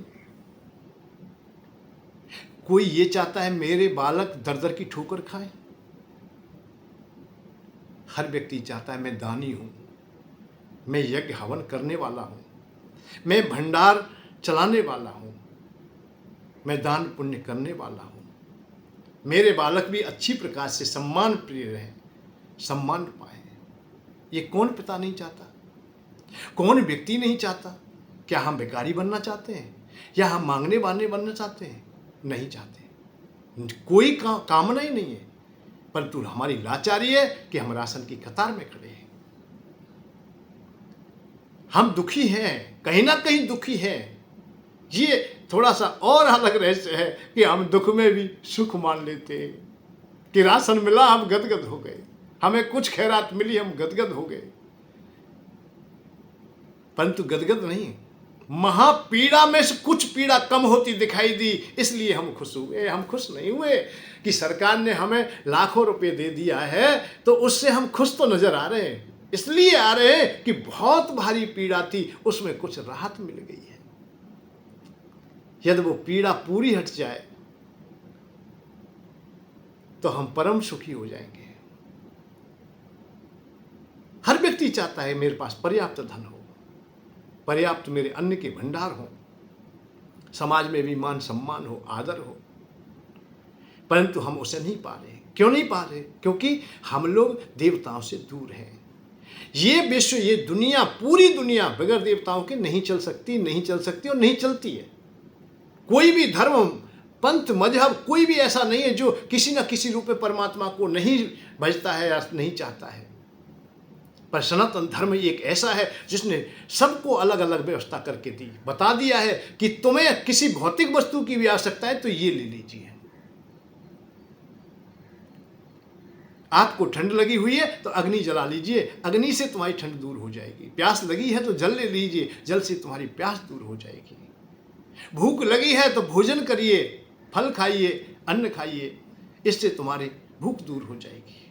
कोई ये चाहता है मेरे बालक दर दर की ठोकर खाएं? हर व्यक्ति चाहता है मैं दानी हूं, मैं यज्ञ हवन करने वाला हूं, मैं भंडार चलाने वाला हूं, मैं दान पुण्य करने वाला हूं, मेरे बालक भी अच्छी प्रकार से सम्मान प्रिय रहें, सम्मान पाएं। ये कौन पिता नहीं चाहता? कौन व्यक्ति नहीं चाहता? क्या हम भिखारी बनना चाहते हैं, या हम मांगने वाले बनना चाहते हैं? नहीं चाहते, कोई कामना ही नहीं है, परंतु हमारी लाचारी है कि हम राशन की कतार में खड़े हैं। हम दुखी हैं, कहीं ना कहीं दुखी हैं। ये थोड़ा सा और अलग रहस्य है कि हम दुख में भी सुख मान लेते हैं कि राशन मिला हम गदगद हो गए, हमें कुछ खैरात मिली हम गदगद हो गए, परंतु गदगद नहीं, महापीड़ा में से कुछ पीड़ा कम होती दिखाई दी, इसलिए हम खुश हुए। हम खुश नहीं हुए कि सरकार ने हमें लाखों रुपए दे दिया है तो उससे हम खुश तो नजर आ रहे हैं, इसलिए आ रहे हैं कि बहुत भारी पीड़ा थी, उसमें कुछ राहत मिल गई है। यदि वो पीड़ा पूरी हट जाए तो हम परम सुखी हो जाएंगे। हर व्यक्ति चाहता है मेरे पास पर्याप्त धन हो, पर्याप्त मेरे अन्न के भंडार हो, समाज में भी मान सम्मान हो, आदर हो, परंतु हम उसे नहीं पा रहे। क्यों नहीं पा रहे? क्योंकि हम लोग देवताओं से दूर हैं। ये विश्व, ये दुनिया, पूरी दुनिया बगैर देवताओं के नहीं चल सकती, नहीं चल सकती और नहीं चलती है। कोई भी धर्म, पंथ, मजहब, कोई भी ऐसा नहीं है जो किसी न किसी रूप में परमात्मा को नहीं भजता है या नहीं चाहता है। पर सनातन धर्म एक ऐसा है जिसने सबको अलग अलग व्यवस्था करके दी, बता दिया है कि तुम्हें किसी भौतिक वस्तु की भी आवश्यकता है तो ये ले लीजिए। आपको ठंड लगी हुई है तो अग्नि जला लीजिए, अग्नि से तुम्हारी ठंड दूर हो जाएगी। प्यास लगी है तो जल ले लीजिए, जल से तुम्हारी प्यास दूर हो जाएगी। भूख लगी है तो भोजन करिए, फल खाइए, अन्न खाइए, इससे तुम्हारी भूख दूर हो जाएगी।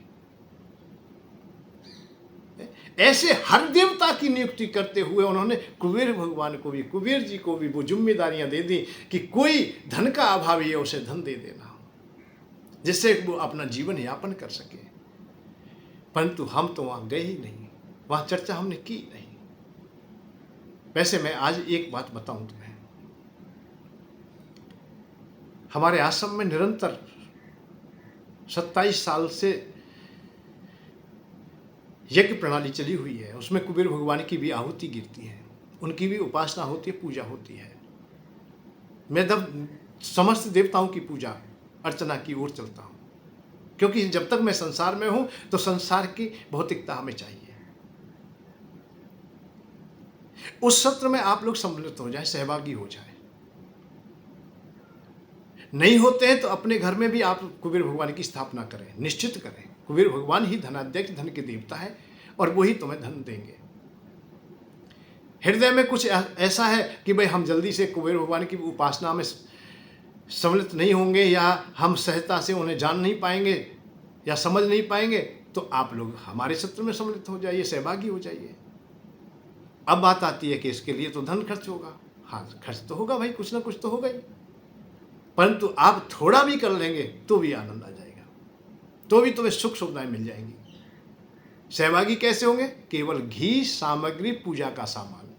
ऐसे हर देवता की नियुक्ति करते हुए उन्होंने कुबेर भगवान को भी, कुबेर जी को भी वो जिम्मेदारियां दे दी कि कोई धन का अभावी है उसे धन दे देना, जिससे वो अपना जीवन यापन कर सके। परंतु हम तो वहां गए ही नहीं, वहां चर्चा हमने की नहीं। वैसे मैं आज एक बात बताऊं तुम्हें, हमारे आश्रम में निरंतर 27 साल से यज्ञ प्रणाली चली हुई है। उसमें कुबेर भगवान की भी आहुति गिरती है, उनकी भी उपासना होती है, पूजा होती है। मैं तब समस्त देवताओं की पूजा अर्चना की ओर चलता हूँ, क्योंकि जब तक मैं संसार में हूं तो संसार की भौतिकता हमें चाहिए। उस सत्र में आप लोग सम्मिलित हो जाए, सहभागी हो जाए। नहीं होते हैं तो अपने घर में भी आप कुबेर भगवान की स्थापना करें, निश्चित करें। कुबेर भगवान ही धनाध्यक्ष, धन के देवता है और वही तुम्हें धन देंगे। हृदय में कुछ ऐसा है कि भाई हम जल्दी से कुबेर भगवान की उपासना में सम्मिलित नहीं होंगे, या हम सहजता से उन्हें जान नहीं पाएंगे या समझ नहीं पाएंगे, तो आप लोग हमारे सत्र में सम्मिलित हो जाइए, सहभागी हो जाइए। अब बात आती है कि इसके लिए तो धन खर्च होगा। हाँ, खर्च तो होगा भाई, कुछ ना कुछ तो होगा ही, परंतु आप थोड़ा भी कर लेंगे तो भी आनंद आ जाएगा, तो भी तुम्हें सुख सुविधाएं मिल जाएंगी। सहभागी कैसे होंगे? केवल घी, सामग्री, पूजा का सामान,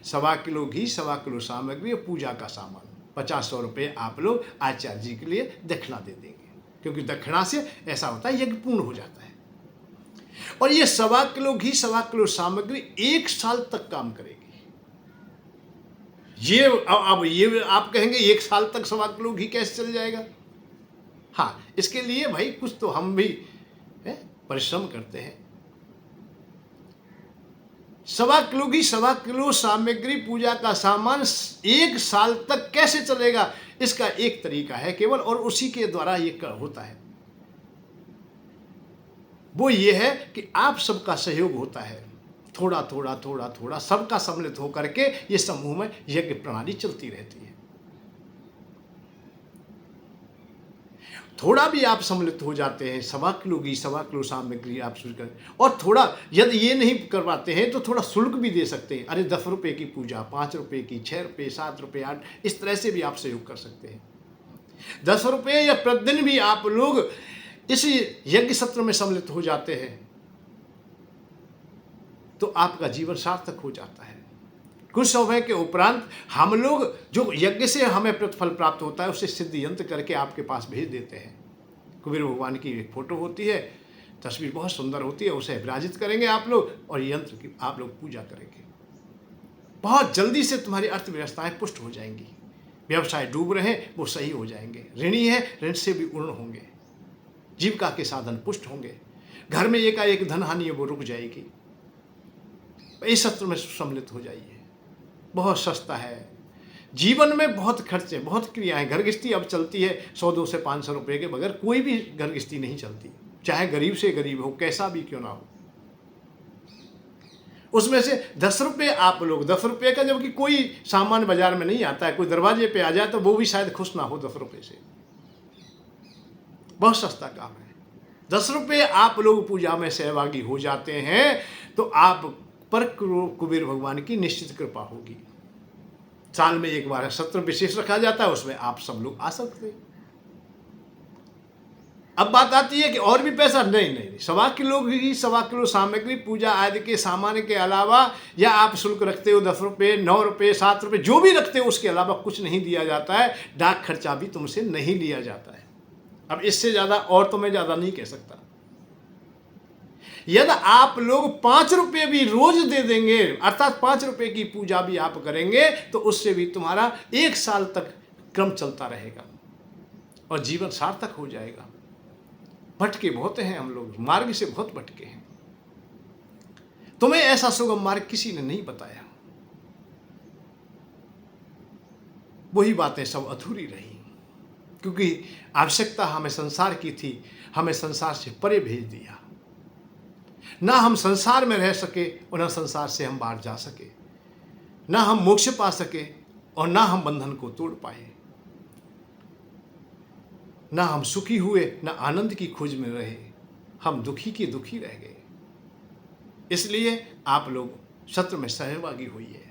1.25 किलो घी, 1.25 किलो सामग्री और पूजा का सामान, 50-100 रुपये आप लोग आचार्य जी के लिए दक्षिणा दे देंगे, क्योंकि दक्षिणा से ऐसा होता है यज्ञ पूर्ण हो जाता है। और ये 1.25 किलो घी, 1.25 किलो सामग्री 1 साल तक काम करेगी। ये अब ये आप कहेंगे 1 साल तक 1.25 किलो घी कैसे चल जाएगा? हाँ, इसके लिए भाई कुछ तो हम भी परिश्रम करते हैं। 1.25 किलो घी, 1.25 किलो सामग्री, पूजा का सामान 1 साल तक कैसे चलेगा? इसका एक तरीका है केवल, और उसी के द्वारा ये होता है। वो ये है कि आप सबका सहयोग होता है, थोड़ा थोड़ा थोड़ा थोड़ा सबका सम्मिलित होकर के ये समूह में यज्ञ प्रणाली चलती रहती है। थोड़ा भी आप सम्मिलित हो जाते हैं, 1.25 किलो घी, 1.25 किलो सामग्री आप शुरू करें, और थोड़ा यदि ये नहीं करवाते हैं तो थोड़ा शुल्क भी दे सकते हैं। अरे 10 रुपये की पूजा, 5 रुपये की, 6 रुपये, 7 रुपये, 8, इस तरह से भी आप सहयोग कर सकते हैं। 10 रुपये या प्रतिदिन भी आप लोग इस यज्ञ सत्र में सम्मिलित हो जाते हैं तो आपका जीवन सार्थक हो जाता है। कुछ समय के उपरांत हम लोग जो यज्ञ से हमें प्रतिफल प्राप्त होता है उसे सिद्ध यंत्र करके आपके पास भेज देते हैं। कुबेर भगवान की एक फोटो होती है, तस्वीर बहुत सुंदर होती है, उसे विराजित करेंगे आप लोग और यंत्र की आप लोग पूजा करेंगे। बहुत जल्दी से तुम्हारी अर्थव्यवस्थाएं पुष्ट हो जाएंगी। व्यवसाय डूब रहे हैं वो सही हो जाएंगे, ऋणी है ऋण से भी पूर्ण होंगे, जीविका के साधन पुष्ट होंगे, घर में एकाएक धन हानि है वो रुक जाएगी। इस सत्र में सम्मिलित हो जाइए, बहुत सस्ता है। जीवन में बहुत खर्चे, बहुत क्रियाएं, घरगृहस्थी अब चलती है 100-200 से 500 रुपये के बगैर कोई भी घरगृहस्थी नहीं चलती, चाहे गरीब से गरीब हो, कैसा भी क्यों ना हो। उसमें से 10 रुपये आप लोग, 10 रुपये का जबकि कोई सामान बाजार में नहीं आता है, कोई दरवाजे पे आ जाए तो वो भी शायद खुश ना हो 10 रुपये से। बहुत सस्ता काम है। 10 रुपये आप लोग पूजा में सहभागी हो जाते हैं तो आप पर कुबेर भगवान की निश्चित कृपा होगी। साल में एक बार सत्र विशेष रखा जाता है, उसमें आप सब लोग आ सकते हैं। अब बात आती है कि और भी पैसा, नहीं नहीं, 1.25 किलो की 1.25 किलो सामग्री पूजा आदि के सामान के अलावा, या आप शुल्क रखते हो 10 रुपये, 9 रुपये, 7 रुपये, जो भी रखते हो उसके अलावा कुछ नहीं दिया जाता है। डाक खर्चा भी तुमसे नहीं लिया जाता है। अब इससे ज़्यादा और तो मैं ज़्यादा नहीं कह सकता। यदि आप लोग 5 रुपये भी रोज दे देंगे, अर्थात 5 रुपये की पूजा भी आप करेंगे, तो उससे भी तुम्हारा 1 साल तक क्रम चलता रहेगा और जीवन सार्थक हो जाएगा। भटके बहुत हैं हम लोग, मार्ग से बहुत भटके हैं। तुम्हें ऐसा सुगम मार्ग किसी ने नहीं बताया। वही बातें सब अधूरी रही, क्योंकि आवश्यकता हमें संसार की थी, हमें संसार से परे भेज दिया। ना हम संसार में रह सके और ना संसार से हम बाहर जा सके, ना हम मोक्ष पा सके और ना हम बंधन को तोड़ पाए, ना हम सुखी हुए ना आनंद की खोज में रहे, हम दुखी के दुखी रह गए। इसलिए आप लोग सत्र में सहभागी होइए।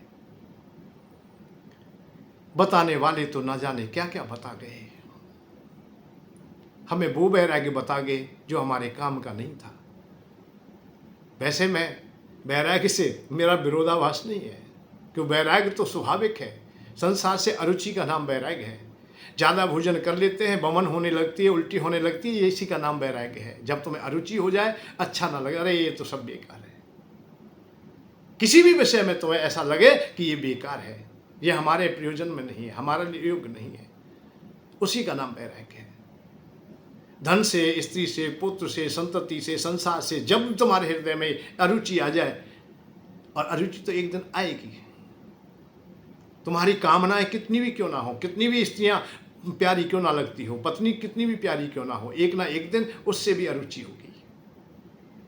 बताने वाले तो ना जाने क्या क्या बता गए, हमें वो वैराग्य बता गए जो हमारे काम का नहीं था। वैसे मैं वैराग्य से मेरा विरोधाभास नहीं है, क्योंकि वैराग्य तो स्वाभाविक है। संसार से अरुचि का नाम वैराग्य है। ज़्यादा भोजन कर लेते हैं, बमन होने लगती है, उल्टी होने लगती है, इसी का नाम वैराग्य है। जब तुम्हें अरुचि हो जाए, अच्छा ना लगे, अरे ये तो सब बेकार है, किसी भी विषय में तुम्हें ऐसा लगे कि ये बेकार है, ये हमारे प्रयोजन में नहीं है, हमारे लिए योग्य नहीं है, उसी का नाम वैराग्य है। धन से, स्त्री से, पुत्र से, संतति से, संसार से जब तुम्हारे हृदय में अरुचि आ जाए, और अरुचि तो एक दिन आएगी, तुम्हारी कामनाएं कितनी भी क्यों ना हो, कितनी भी स्त्रियां प्यारी क्यों ना लगती हो, पत्नी कितनी भी प्यारी क्यों ना हो, एक ना एक दिन उससे भी अरुचि होगी।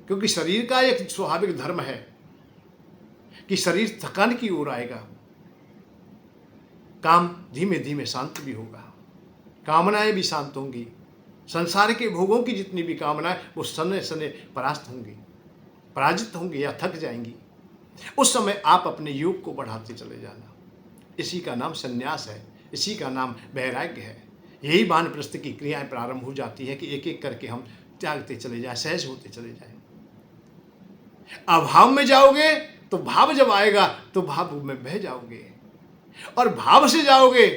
क्योंकि शरीर का एक स्वाभाविक धर्म है कि शरीर थकान की ओर आएगा, काम धीमे धीमे शांत भी होगा, कामनाएं भी शांत होंगी, संसार के भोगों की जितनी भी कामनाएं वो सने सने परास्त होंगी, पराजित होंगी या थक जाएंगी। उस समय आप अपने योग को बढ़ाते चले जाना। इसी का नाम संन्यास है, इसी का नाम वैराग्य है। यही वानप्रस्थ की क्रियाएं प्रारंभ हो जाती है कि एक एक करके हम त्यागते चले जाए, सहज होते चले जाए। अभाव में जाओगे तो भाव जब आएगा तो भाव में बह जाओगे, और भाव से जाओगे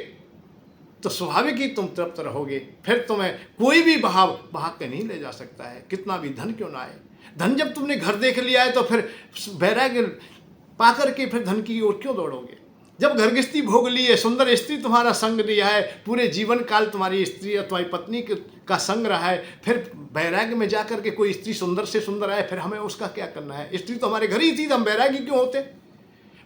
तो स्वाभाविक ही तुम तृप्त रहोगे। फिर तुम्हें कोई भी भाव बहा के नहीं ले जा सकता है, कितना भी धन क्यों ना आए। धन जब तुमने घर देख लिया है तो फिर वैराग्य पा करके फिर धन की ओर क्यों दौड़ोगे। जब घर गृहस्थी भोग ली है, सुंदर स्त्री तुम्हारा संग लिया है, पूरे जीवन काल तुम्हारी स्त्री या तुम्हारी पत्नी का संग रहा है, फिर वैराग्य में जाकर के कोई स्त्री सुंदर से सुंदर आए, फिर हमें उसका क्या करना है। स्त्री तो हमारे घर ही थी, तो हम वैरागी क्यों होते।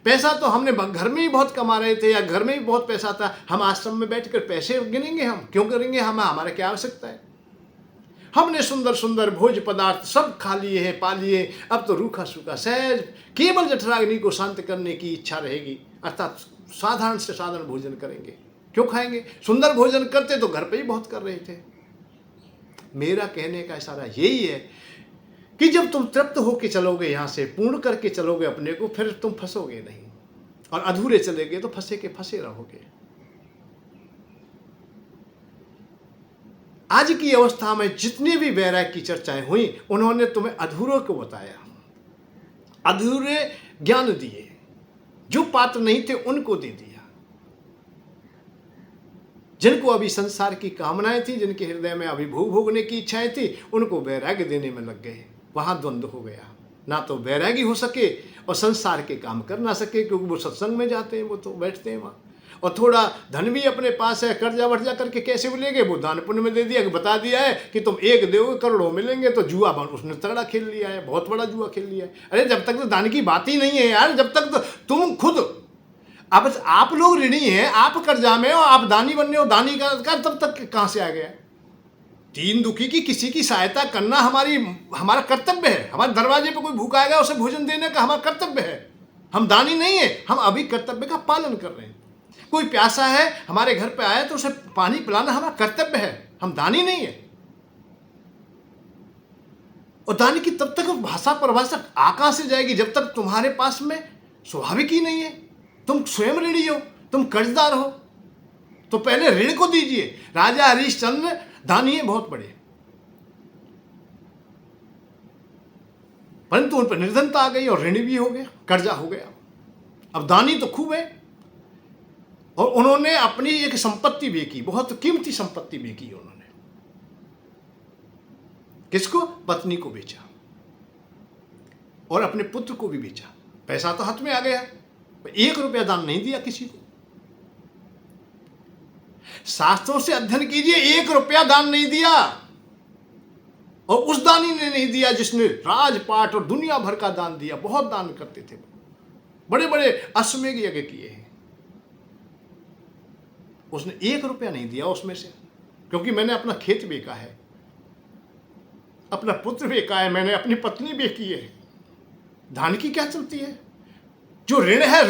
पैसा तो हमने घर में ही बहुत कमा रहे थे, या घर में ही बहुत पैसा था, हम आश्रम में बैठकर पैसे गिनेंगे, हम क्यों करेंगे, हमारा क्या आवश्यकता है। हमने सुंदर सुंदर भोज पदार्थ सब खा लिए हैं, पा लिए, अब तो रूखा सूखा सहज केवल जठराग्नि को शांत करने की इच्छा रहेगी, अर्थात साधारण से साधारण भोजन करेंगे। क्यों खाएंगे, सुंदर भोजन करते तो घर पे ही बहुत कर रहे थे। मेरा कहने का इशारा यही है कि जब तुम तृप्त होके चलोगे, यहाँ से पूर्ण करके चलोगे अपने को, फिर तुम फंसोगे नहीं, और अधूरे चलेगे तो फंसे के फंसे रहोगे। आज की अवस्था में जितनी भी वैराग्य की चर्चाएं हुई, उन्होंने तुम्हें अधूरों को बताया, अधूरे ज्ञान दिए, जो पात्र नहीं थे उनको दे दिया। जिनको अभी संसार की कामनाएं थी, जिनके हृदय में अभी भोग भोगने की इच्छाएं थी, उनको वैराग्य देने में लग गए। वहां द्वंद्व हो गया, ना तो वैरागी हो सके और संसार के काम कर ना सके, क्योंकि वो सत्संग में जाते हैं, वो तो बैठते हैं वहाँ। और थोड़ा धन भी अपने पास है, कर्जा वर्जा करके कैसे मिलेंगे, वो दान पुण्य में दे दिया, बता दिया है कि तुम एक दोगे करोड़ों मिलेंगे, तो जुआ उसने तगड़ा खेल लिया है, बहुत बड़ा जुआ खेल लिया है। अरे जब तक तो दान की बात ही नहीं है यार, जब तक तो तुम खुद, अब आप लोग ऋणी हैं, आप कर्जा में हो, आप दानी बनने हो, दानी का तब तक कहाँ से आ गया। दीन दुखी की किसी की सहायता करना हमारा कर्तव्य है। हमारे दरवाजे पे कोई भूखा आएगा उसे भोजन देने का हमारा कर्तव्य है। हम दानी नहीं है, हम अभी कर्तव्य का पालन कर रहे हैं। कोई प्यासा है हमारे घर पे आया तो उसे पानी पिलाना हमारा कर्तव्य है, हम दानी नहीं है। और दानी की तब तक भाषा परिभाषा आकाश से जाएगी जब तक तुम्हारे पास में स्वाभाविक ही नहीं है। तुम स्वयं ऋणी हो, तुम कर्जदार हो, तो पहले ऋण को दीजिए। राजा हरिश्चंद्र दानी है बहुत बड़े, परंतु उन पर निर्धनता आ गई और ऋणी भी हो गया, कर्जा हो गया। अब दानी तो खूब है, और उन्होंने अपनी एक संपत्ति बेची, बहुत कीमती संपत्ति बेची उन्होंने। किसको? पत्नी को बेचा और अपने पुत्र को भी बेचा। पैसा तो हाथ में आ गया, 1 रुपया दान नहीं दिया किसी को। शास्त्रों से अध्ययन कीजिए, 1 रुपया दान नहीं दिया। और उस दानी ने नहीं दिया जिसने राजपाट और दुनिया भर का दान दिया। बहुत दान करते थे, बड़े बड़े अश्वमेध यज्ञ किए हैं। उसने 1 रुपया नहीं दिया उसमें से, क्योंकि मैंने अपना खेत बेचा है, अपना पुत्र बेचा है, मैंने अपनी पत्नी बेची है। दान की क्या चलती है? जो ऋण है,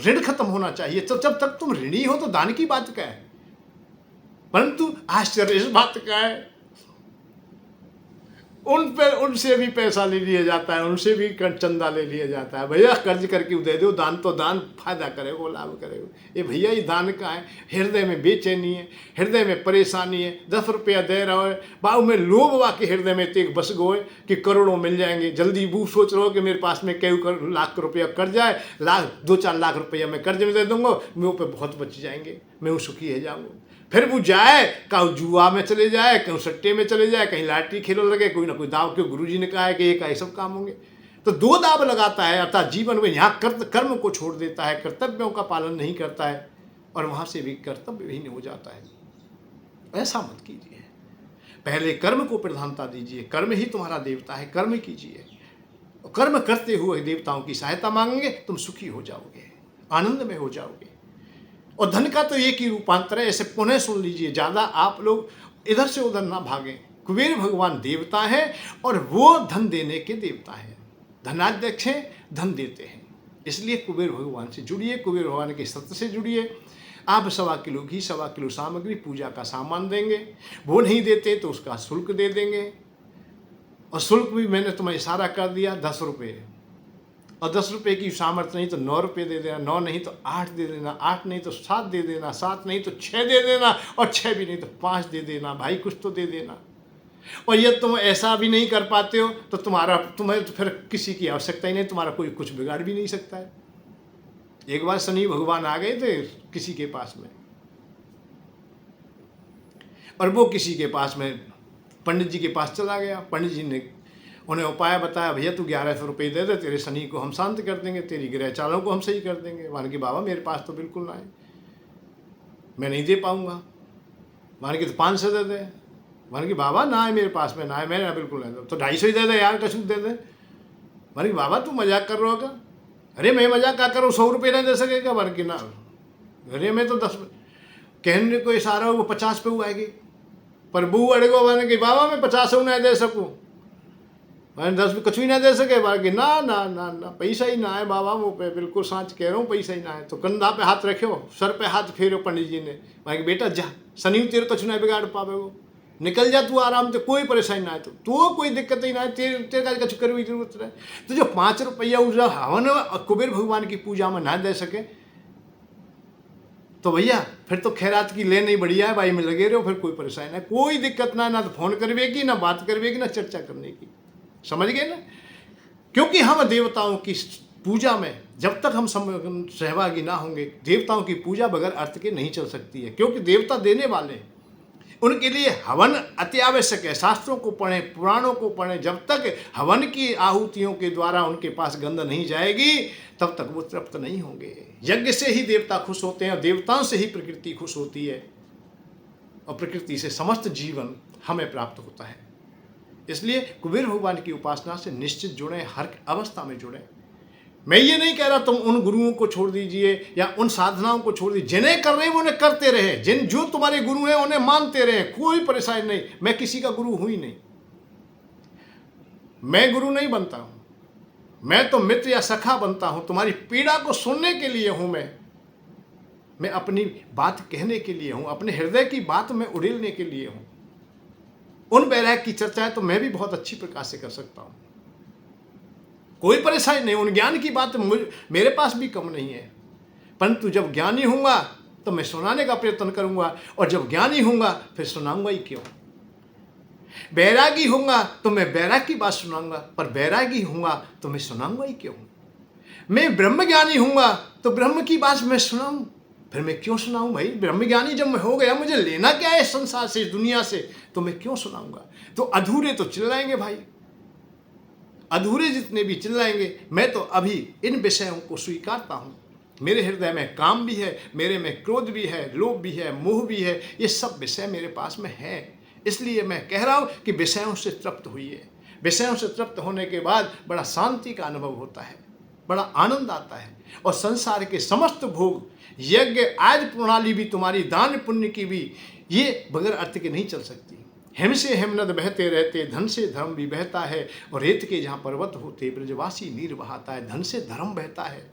ऋण खत्म होना चाहिए। तो जब तक तुम ऋणी हो तो दान की बात क्या है? परंतु आश्चर्य इस बात का है, उनसे भी पैसा ले लिया जाता है, उनसे भी चंदा ले लिया जाता है। भैया कर्ज करके दे दो, दान तो दान फायदा करेगा, लाभ करेगा। ये भैया ये दान का है। हृदय में बेचैनी है, हृदय में परेशानी है, 10 रुपया दे रहा है, बाबू में लोभ वाके हृदय में तेग बस गए कि करोड़ों मिल जाएंगे। जल्दी वो सोच रहे हो कि मेरे पास में कई लाख रुपया कर्ज जाए, 2-4 लाख रुपया मैं कर्ज में दे दूंगा, मेरे पे बहुत बच जाएंगे, मैं सुखी है जाऊँगा। फिर वो जाए, कहूँ जुआ में चले जाए, कहूँ सट्टे में चले जाए, कहीं लॉटरी खेलने लगे, कोई ना कोई दाव। क्यों? गुरुजी ने कहा है कि एक ऐसे काम होंगे। तो 2 दाव लगाता है, अर्थात जीवन में यहाँ कर्म को छोड़ देता है, कर्तव्यों का पालन नहीं करता है, और वहाँ से भी कर्तव्यहीन हो जाता है। ऐसा मत कीजिए, पहले कर्म को प्रधानता दीजिए। कर्म ही तुम्हारा देवता है, कर्म कीजिए। कर्म करते हुए देवताओं की सहायता मांगेंगे, तुम सुखी हो जाओगे, आनंद में हो जाओगे। और धन का तो एक ही रूपांतर है, ऐसे पुनः सुन लीजिए, ज़्यादा आप लोग इधर से उधर ना भागें। कुबेर भगवान देवता है और वो धन देने के देवता है। धनाध्यक्ष हैं, धन देते हैं। इसलिए कुबेर भगवान से जुड़िए, कुबेर भगवान के सत्य से जुड़िए। आप 1.25 किलो घी, 1.25 किलो सामग्री, पूजा का सामान देंगे। वो नहीं देते तो उसका शुल्क दे देंगे, और शुल्क भी मैंने तुम्हें इशारा कर दिया, 10 रुपये। और 10 रुपये की सामर्थ्य नहीं तो 9 रुपये दे देना, 9 नहीं तो 8 दे देना, 8 नहीं तो 7 दे देना, 7 नहीं तो 6 दे देना, और 6 भी नहीं तो 5 दे देना। भाई कुछ तो दे देना। और ये तुम ऐसा भी नहीं कर पाते हो तो तुम्हें तो फिर किसी की आवश्यकता ही नहीं, तुम्हारा कोई कुछ बिगाड़ भी नहीं सकता है। एक बार शनि भगवान आ गए थे किसी के पास में, और वो किसी के पास में पंडित जी के पास चला गया। पंडित जी ने उन्हें उपाय बताया, भैया तू 1100 रुपये दे दे, तेरे शनि को हम शांत कर देंगे, तेरी ग्रह चालों को हम सही कर देंगे। मान के बाबा मेरे पास तो बिल्कुल ना है, मैं नहीं दे पाऊंगा। मान के तो 500 दे दे। मान के बाबा ना है मेरे पास में, ना है, मैं बिल्कुल नहीं। तो 250 ही दे दे यार, कसूर दे दे। मान के बाबा तू मजाक कर रहा होगा। अरे मैं मजाक क्या करूँ, 100 रुपये नहीं दे सकेगा। मान के ना, अरे मैं तो 10 कहने को इशारा हो, वो 50 पे हुआ आएगी, पर बू अड़ेगो मान के बाबा मैं 50 नहीं दे सकूँ, मैंने 10 भी कुछ भी ना दे सके। बाकी ना ना ना ना पैसा ही ना है बाबा, वो पे बिल्कुल सांच कह रहा हूँ, पैसा ही ना है। तो कंधा पे हाथ रखो, सर पे हाथ फेरो पंडित जी ने। बाकी बेटा जा, शनि तेरे कुछ ना बिगाड़ पावे, वो निकल जा तू आराम से, कोई परेशानी ना है, तो कोई दिक्कत ही ना है, तेरे का कुछ करने की जरूरत है। तो जो 5 रुपया उजा हवन कुबेर भगवान की पूजा में ना दे सके तो भैया फिर तो खैरात की लेन ही बढ़िया है, भाई में लगे रहो, फिर कोई परेशानी ना, कोई दिक्कत ना तो फोन करवेगी, ना बात करवेगी, ना चर्चा करने की। समझ गए ना? क्योंकि हम देवताओं की पूजा में जब तक हम सहभागी ना होंगे, देवताओं की पूजा बगैर अर्थ के नहीं चल सकती है। क्योंकि देवता देने वाले, उनके लिए हवन अति आवश्यक है। शास्त्रों को पढ़ें, पुराणों को पढ़ें। जब तक हवन की आहुतियों के द्वारा उनके पास गंध नहीं जाएगी तब तक वो तृप्त नहीं होंगे। यज्ञ से ही देवता खुश होते हैं, और देवताओं से ही प्रकृति खुश होती है, और प्रकृति से समस्त जीवन हमें प्राप्त होता है। इसलिए कुबेर भगवान की उपासना से निश्चित जुड़ें, हर अवस्था में जुड़ें। मैं ये नहीं कह रहा तुम उन गुरुओं को छोड़ दीजिए या उन साधनाओं को छोड़ दीजिए, जिन्हें कर रहे हैं उन्हें करते रहे, जो तुम्हारे गुरु हैं उन्हें मानते रहे, कोई परेशानी नहीं। मैं किसी का गुरु हूं ही नहीं, मैं गुरु नहीं बनता हूं, मैं तो मित्र या सखा बनता हूं। तुम्हारी पीड़ा को सुनने के लिए हूं मैं अपनी बात कहने के लिए हूं, अपने हृदय की बात में उड़ेलने के लिए हूं। उन वैराग्य की चर्चाएं तो मैं भी बहुत अच्छी प्रकार से कर सकता हूं, कोई परेशानी नहीं। उन ज्ञान की बात मेरे पास भी कम नहीं है, परंतु जब ज्ञानी होऊंगा तो मैं सुनाने का प्रयत्न करूंगा, और जब ज्ञानी होऊंगा फिर सुनाऊंगा ही क्यों। बैरागी होऊंगा तो मैं बैराग की बात सुनाऊंगा, पर बैरागी होऊंगा तो मैं सुनाऊंगा ही क्यों। मैं ब्रह्मज्ञानी होऊंगा तो ब्रह्म की बात मैं सुनाऊं, फिर मैं क्यों सुनाऊं भाई। ब्रह्मज्ञानी जब मैं हो गया, मुझे लेना क्या है संसार से, दुनिया से, तो मैं क्यों सुनाऊंगा। तो अधूरे तो चिल्लाएंगे भाई, अधूरे जितने भी चिल्लाएंगे। मैं तो अभी इन विषयों को स्वीकारता हूं। मेरे हृदय में काम भी है, मेरे में क्रोध भी है, लोभ भी है, मोह भी है, ये सब विषय मेरे पास में है। इसलिए मैं कह रहा हूं कि विषयों से तृप्त हुई। विषयों से तृप्त होने के बाद बड़ा शांति का अनुभव होता है, बड़ा आनंद आता है, और संसार के समस्त भोग, यज्ञ आज प्रणाली भी तुम्हारी, दान पुण्य की भी, ये बगैर अर्थ के नहीं चल सकती। हिम से हिमनद बहते रहते, धन से धर्म भी बहता है, और रेत के जहाँ पर्वत होते ब्रजवासी नीर बहाता है। धन से धर्म बहता है,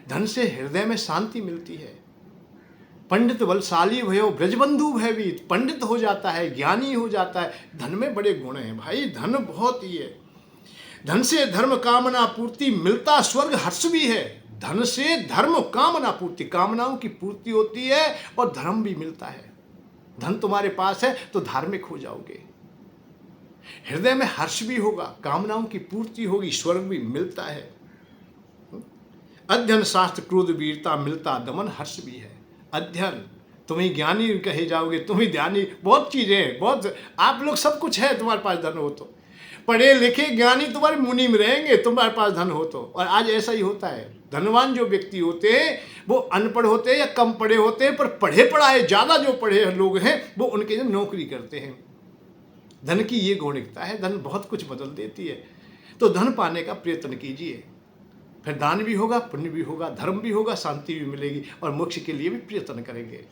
धन से हृदय में शांति मिलती है। पंडित बलशाली भयो ब्रजबंधु भयभीत, पंडित हो जाता है, ज्ञानी हो जाता है। धन में बड़े गुण हैं भाई, धन बहुत ही है। धन से धर्म कामना पूर्ति, मिलता स्वर्ग हर्ष भी है। धन से धर्म कामना पूर्ति, कामनाओं की पूर्ति होती है, और धर्म भी मिलता है। धन तुम्हारे पास है तो धार्मिक हो जाओगे, हृदय में हर्ष भी होगा, कामनाओं की पूर्ति होगी, स्वर्ग भी मिलता है। अध्ययन शास्त्र क्रोध वीरता, मिलता दमन हर्ष भी है। अध्ययन, तुम ही ज्ञानी कहे जाओगे, तुम ही ध्यानी, बहुत चीजें, बहुत, आप लोग सब कुछ है तुम्हारे पास धन हो तो। पढ़े लिखे ज्ञानी तुम्हारे मुनि में रहेंगे, तुम्हारे पास धन हो तो। और आज ऐसा ही होता है, धनवान जो व्यक्ति होते हैं वो अनपढ़ होते हैं या कम पढ़े होते हैं, पर पढ़े पढ़ाए ज़्यादा जो पढ़े लोग हैं वो उनके लिए नौकरी करते हैं। धन की ये गौणिकता है, धन बहुत कुछ बदल देती है। तो धन पाने का प्रयत्न कीजिए, फिर दान भी होगा, पुण्य भी होगा, धर्म भी होगा, शांति भी मिलेगी, और मोक्ष के लिए भी प्रयत्न करेंगे।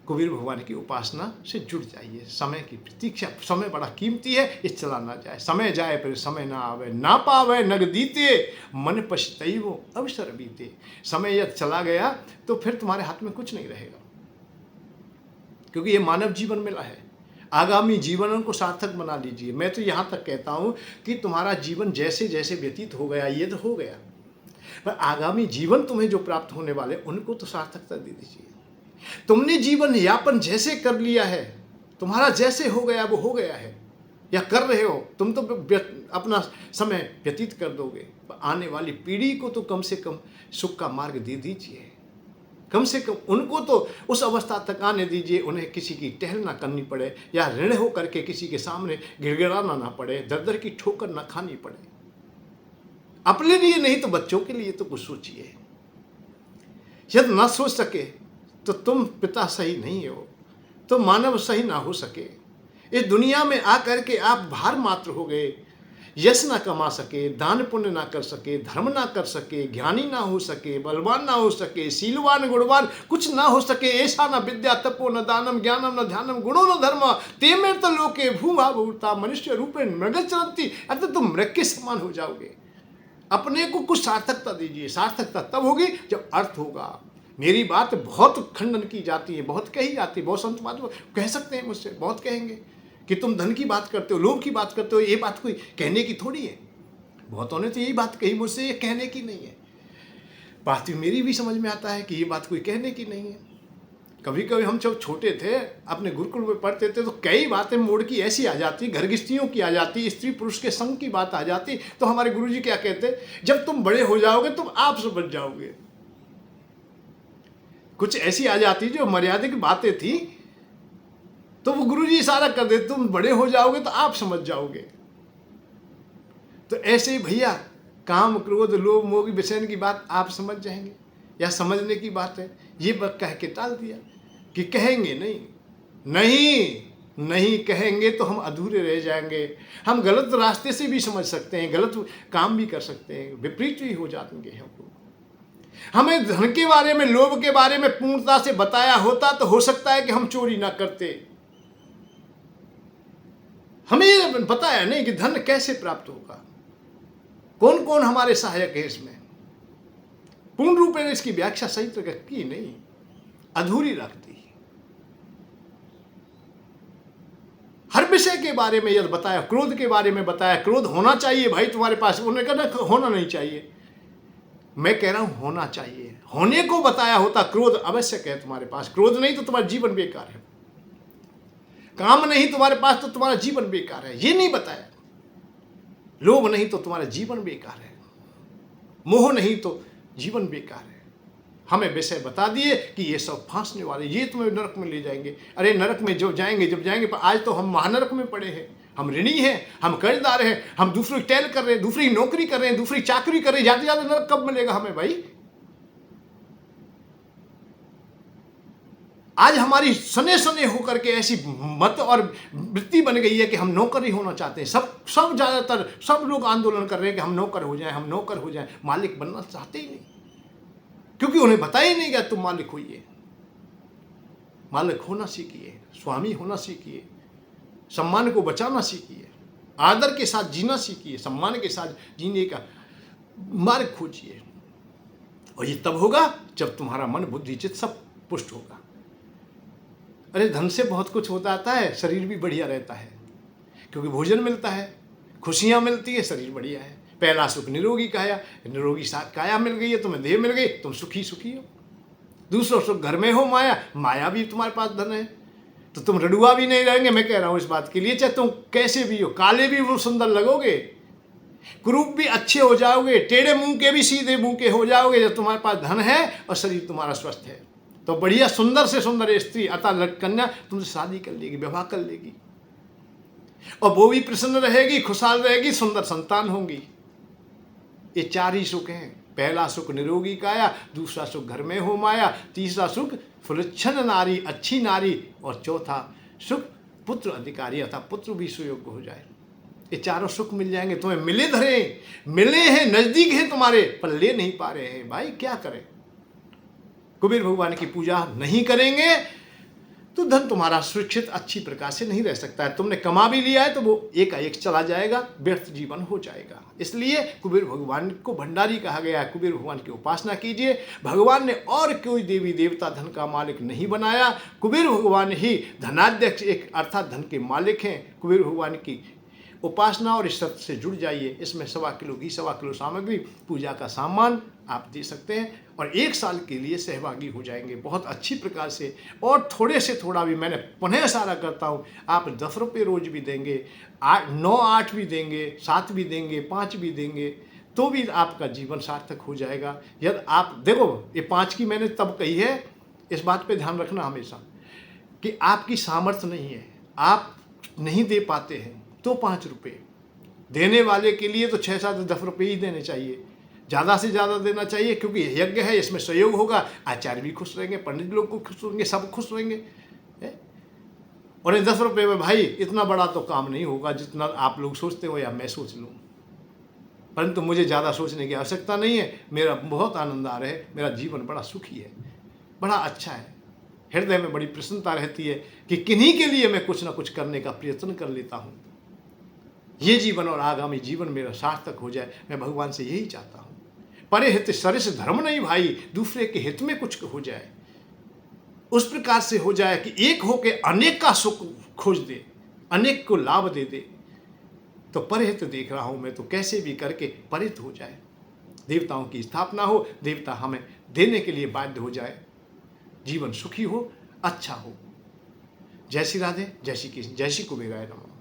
कुबेर भगवान की उपासना से जुड़ जाइए। समय की प्रतीक्षा, समय बड़ा कीमती है, इस चला ना जाए। समय जाए पर समय ना आवे, ना पावे नग दीते, मन पछतैवो अवसर बीते। समय यदि चला गया तो फिर तुम्हारे हाथ में कुछ नहीं रहेगा, क्योंकि ये मानव जीवन मिला है। आगामी जीवन को सार्थक बना लीजिए। मैं तो यहाँ तक कहता हूँ कि तुम्हारा जीवन जैसे जैसे व्यतीत हो गया, ये तो हो गया, पर आगामी जीवन तुम्हें जो प्राप्त होने वाले उनको तो सार्थकता दे दीजिए। तुमने जीवन यापन जैसे कर लिया है, तुम्हारा जैसे हो गया वो हो गया है, या कर रहे हो, तुम तो अपना समय व्यतीत कर दोगे। आने वाली पीढ़ी को तो कम से कम सुख का मार्ग दे दीजिए, कम से कम उनको तो उस अवस्था तक आने दीजिए, उन्हें किसी की टहल ना करनी पड़े, या ऋण हो करके किसी के सामने गिड़गिड़ाना ना पड़े, दर दर की ठोकर ना खानी पड़े। अपने लिए नहीं तो बच्चों के लिए तो कुछ सोचिए। यदि ना सोच सके तो तुम पिता सही नहीं हो, तो मानव सही ना हो सके। इस दुनिया में आकर के आप भार मात्र हो गए, यश ना कमा सके, दान पुण्य ना कर सके, धर्म ना कर सके, ज्ञानी ना हो सके, बलवान ना हो सके, शीलवान गुणवान कुछ ना हो सके। ऐसा न विद्या तपो न दानम ज्ञानम न ध्यानम गुणो न धर्म ते में तो लोके भूमा भूता मनुष्य रूपे मृग चरंती। अब तुम मृग के समान हो जाओगे। अपने को कुछ सार्थकता दीजिए। सार्थकता तब होगी जब अर्थ होगा। मेरी बात बहुत खंडन की जाती है, बहुत कही जाती है, बहुत संत बात कह सकते हैं मुझसे, बहुत कहेंगे कि तुम धन की बात करते हो, लोभ की बात करते हो। ये बात कोई कहने की थोड़ी है। बहुतों ने तो यही बात कही मुझसे, ये कहने की नहीं है। बात मेरी भी समझ में आता है कि ये बात कोई कहने की नहीं है। कभी कभी हम जब छोटे थे, अपने गुरुकुल में पढ़ते थे, तो कई बातें मोड़ की ऐसी आ जाती, घर गृहस्थियों की आ जाती, स्त्री पुरुष के संग की बात आ जाती। तो हमारे गुरुजी क्या कहते, जब तुम बड़े हो जाओगे तुम आप समझ जाओगे। कुछ ऐसी आ जाती जो मर्यादा की बातें थी, तो वो गुरुजी इशारा कर देते, तुम बड़े हो जाओगे तो आप समझ जाओगे। तो ऐसे ही भैया, काम क्रोध लोभ मोह की विषय की बात आप समझ जाएंगे, या समझने की बात है, ये बात कह के टाल दिया कि कहेंगे नहीं। नहीं कहेंगे तो हम अधूरे रह जाएंगे। हम गलत रास्ते से भी समझ सकते हैं, गलत काम भी कर सकते हैं, विपरीत भी हो जाएंगे हम लोग। हमें धन के बारे में, लोभ के बारे में पूर्णता से बताया होता तो हो सकता है कि हम चोरी ना करते। हमें बताया नहीं कि धन कैसे प्राप्त होगा, कौन कौन हमारे सहायक है इसमें। पूर्ण रूप में इसकी व्याख्या सही तरह की नहीं, अधूरी रख दी। हर विषय के बारे में यदि बताया, क्रोध के बारे में बताया, क्रोध होना चाहिए भाई तुम्हारे पास, उन्होंने कहा होना नहीं चाहिए। मैं कह रहा हूं होना चाहिए, होने को बताया होता। क्रोध आवश्यक है तुम्हारे पास, क्रोध नहीं तो तुम्हारा जीवन बेकार है। काम नहीं तुम्हारे पास तो तुम्हारा जीवन बेकार है, ये नहीं बताया। लोभ नहीं तो तुम्हारा जीवन बेकार है, मोह नहीं तो जीवन बेकार है। हमें विषय बता दिए कि ये सब फांसने वाले, ये तुम्हें नरक में ले जाएंगे। अरे नरक में जब जाएंगे, पर आज तो हम महानरक में पड़े हैं। हम ऋणी हैं, हम कर्जदार हैं, हम दूसरी टैल कर रहे हैं, दूसरी नौकरी कर रहे हैं, दूसरी चाकरी कर रहे हैं। ज्यादा नरक कब मिलेगा हमें भाई? आज हमारी सने सने होकर के ऐसी मत और वृत्ति बन गई है कि हम नौकर ही होना चाहते हैं। सब ज्यादातर सब लोग आंदोलन कर रहे हैं कि हम नौकर हो जाएं, हम नौकर हो जाएं। मालिक बनना चाहते ही नहीं, क्योंकि उन्हें बताया ही नहीं गया तुम मालिक होइए। मालिक होना सीखिए, स्वामी होना सीखिए, सम्मान को बचाना सीखिए, आदर के साथ जीना सीखिए, सम्मान के साथ जीने का मार्ग खोजिए। और ये तब होगा जब तुम्हारा मन बुद्धि चित्त सब पुष्ट होगा। अरे धन से बहुत कुछ होता आता है, शरीर भी बढ़िया रहता है, क्योंकि भोजन मिलता है, खुशियां मिलती है, शरीर बढ़िया है। पहला सुख निरोगी काया, निरोगी काया मिल गई है तुम्हें, देह मिल गई, तुम सुखी सुखी हो। दूसरा सुख घर में हो माया, माया भी तुम्हारे पास धन है तो तुम रडुआ भी नहीं रहेंगे। मैं कह रहा हूं इस बात के लिए, चाहे तुम कैसे भी हो, काले भी वो सुंदर लगोगे, कुरूप भी अच्छे हो जाओगे, टेढ़े मुंह के भी सीधे मुंह के हो जाओगे जब तुम्हारे पास धन है और शरीर तुम्हारा स्वस्थ है। तो बढ़िया सुंदर से सुंदर स्त्री अतः कन्या तुमसे शादी कर लेगी, विवाह कर लेगी, और वो भी प्रसन्न रहेगी, खुशहाल रहेगी, सुंदर संतान होंगी। ये चार ही सुख हैं। पहला सुख निरोगी काया, दूसरा सुख घर में हो माया, तीसरा सुख फुलच्छन नारी, अच्छी नारी, और चौथा सुख पुत्र अधिकारी, अर्थात पुत्र भी सुयोग्य हो जाए। ये चारों सुख मिल जाएंगे तुम्हें, मिले धरे, मिले हैं, नजदीक हैं तुम्हारे, पर ले नहीं पा रहे हैं। भाई क्या करें? कुबेर भगवान की पूजा नहीं करेंगे तो धन तुम्हारा सुरक्षित अच्छी प्रकार से नहीं रह सकता है। तुमने कमा भी लिया है तो वो एकाएक चला जाएगा, व्यर्थ जीवन हो जाएगा। इसलिए कुबेर भगवान को भंडारी कहा गया है। कुबेर भगवान की उपासना कीजिए। भगवान ने और कोई देवी देवता धन का मालिक नहीं बनाया, कुबेर भगवान ही धनाध्यक्ष एक अर्थात धन के मालिक हैं। कुबेर भगवान की उपासना और इस सत्य से जुड़ जाइए। इसमें 1.25 किलो घी, 1.25 किलो सामग्री, पूजा का सामान आप दे सकते हैं और 1 साल के लिए सहभागी हो जाएंगे बहुत अच्छी प्रकार से। और थोड़े से थोड़ा भी मैं पुनः इशारा करता हूँ, आप 10 रुपये रोज भी देंगे, 9, 8 भी देंगे, 7 भी देंगे, 5 भी देंगे, तो भी आपका जीवन सार्थक हो जाएगा। यदि आप देखो, ये 5 की मैंने तब कही है, इस बात पे ध्यान रखना हमेशा कि आपकी सामर्थ्य नहीं है, आप नहीं दे पाते हैं तो 5 रुपये। देने वाले के लिए तो 6, 7, 10 रुपये ही देने चाहिए, ज़्यादा से ज़्यादा देना चाहिए, क्योंकि यज्ञ है, इसमें सहयोग होगा। आचार्य भी खुश रहेंगे, पंडित लोग को खुश होंगे, सब खुश रहेंगे। और इन 10 रुपये में भाई इतना बड़ा तो काम नहीं होगा जितना आप लोग सोचते हो या मैं सोच लूँ, परंतु मुझे ज़्यादा सोचने की आवश्यकता नहीं है। मेरा बहुत आनंद आ रहा है, मेरा जीवन बड़ा सुखी है, बड़ा अच्छा है। हृदय में बड़ी प्रसन्नता रहती है कि किन्हीं के लिए मैं कुछ ना कुछ करने का प्रयत्न कर लेता हूँ। ये जीवन और आगामी जीवन मेरा सार्थक हो जाए, मैं भगवान से यही चाहता हूँ। परे हित सरिस धर्म नहीं भाई, दूसरे के हित में कुछ हो जाए, उस प्रकार से हो जाए कि एक होके अनेक का सुख खोज दे, अनेक को लाभ दे दे। तो परहित देख रहा हूँ मैं, तो कैसे भी करके परित हो जाए, देवताओं की स्थापना हो, देवता हमें देने के लिए बाध्य हो जाए, जीवन सुखी हो, अच्छा हो। जय श्री राधे, जय श्री कृष्ण, जय श्री कुबेराय नमः।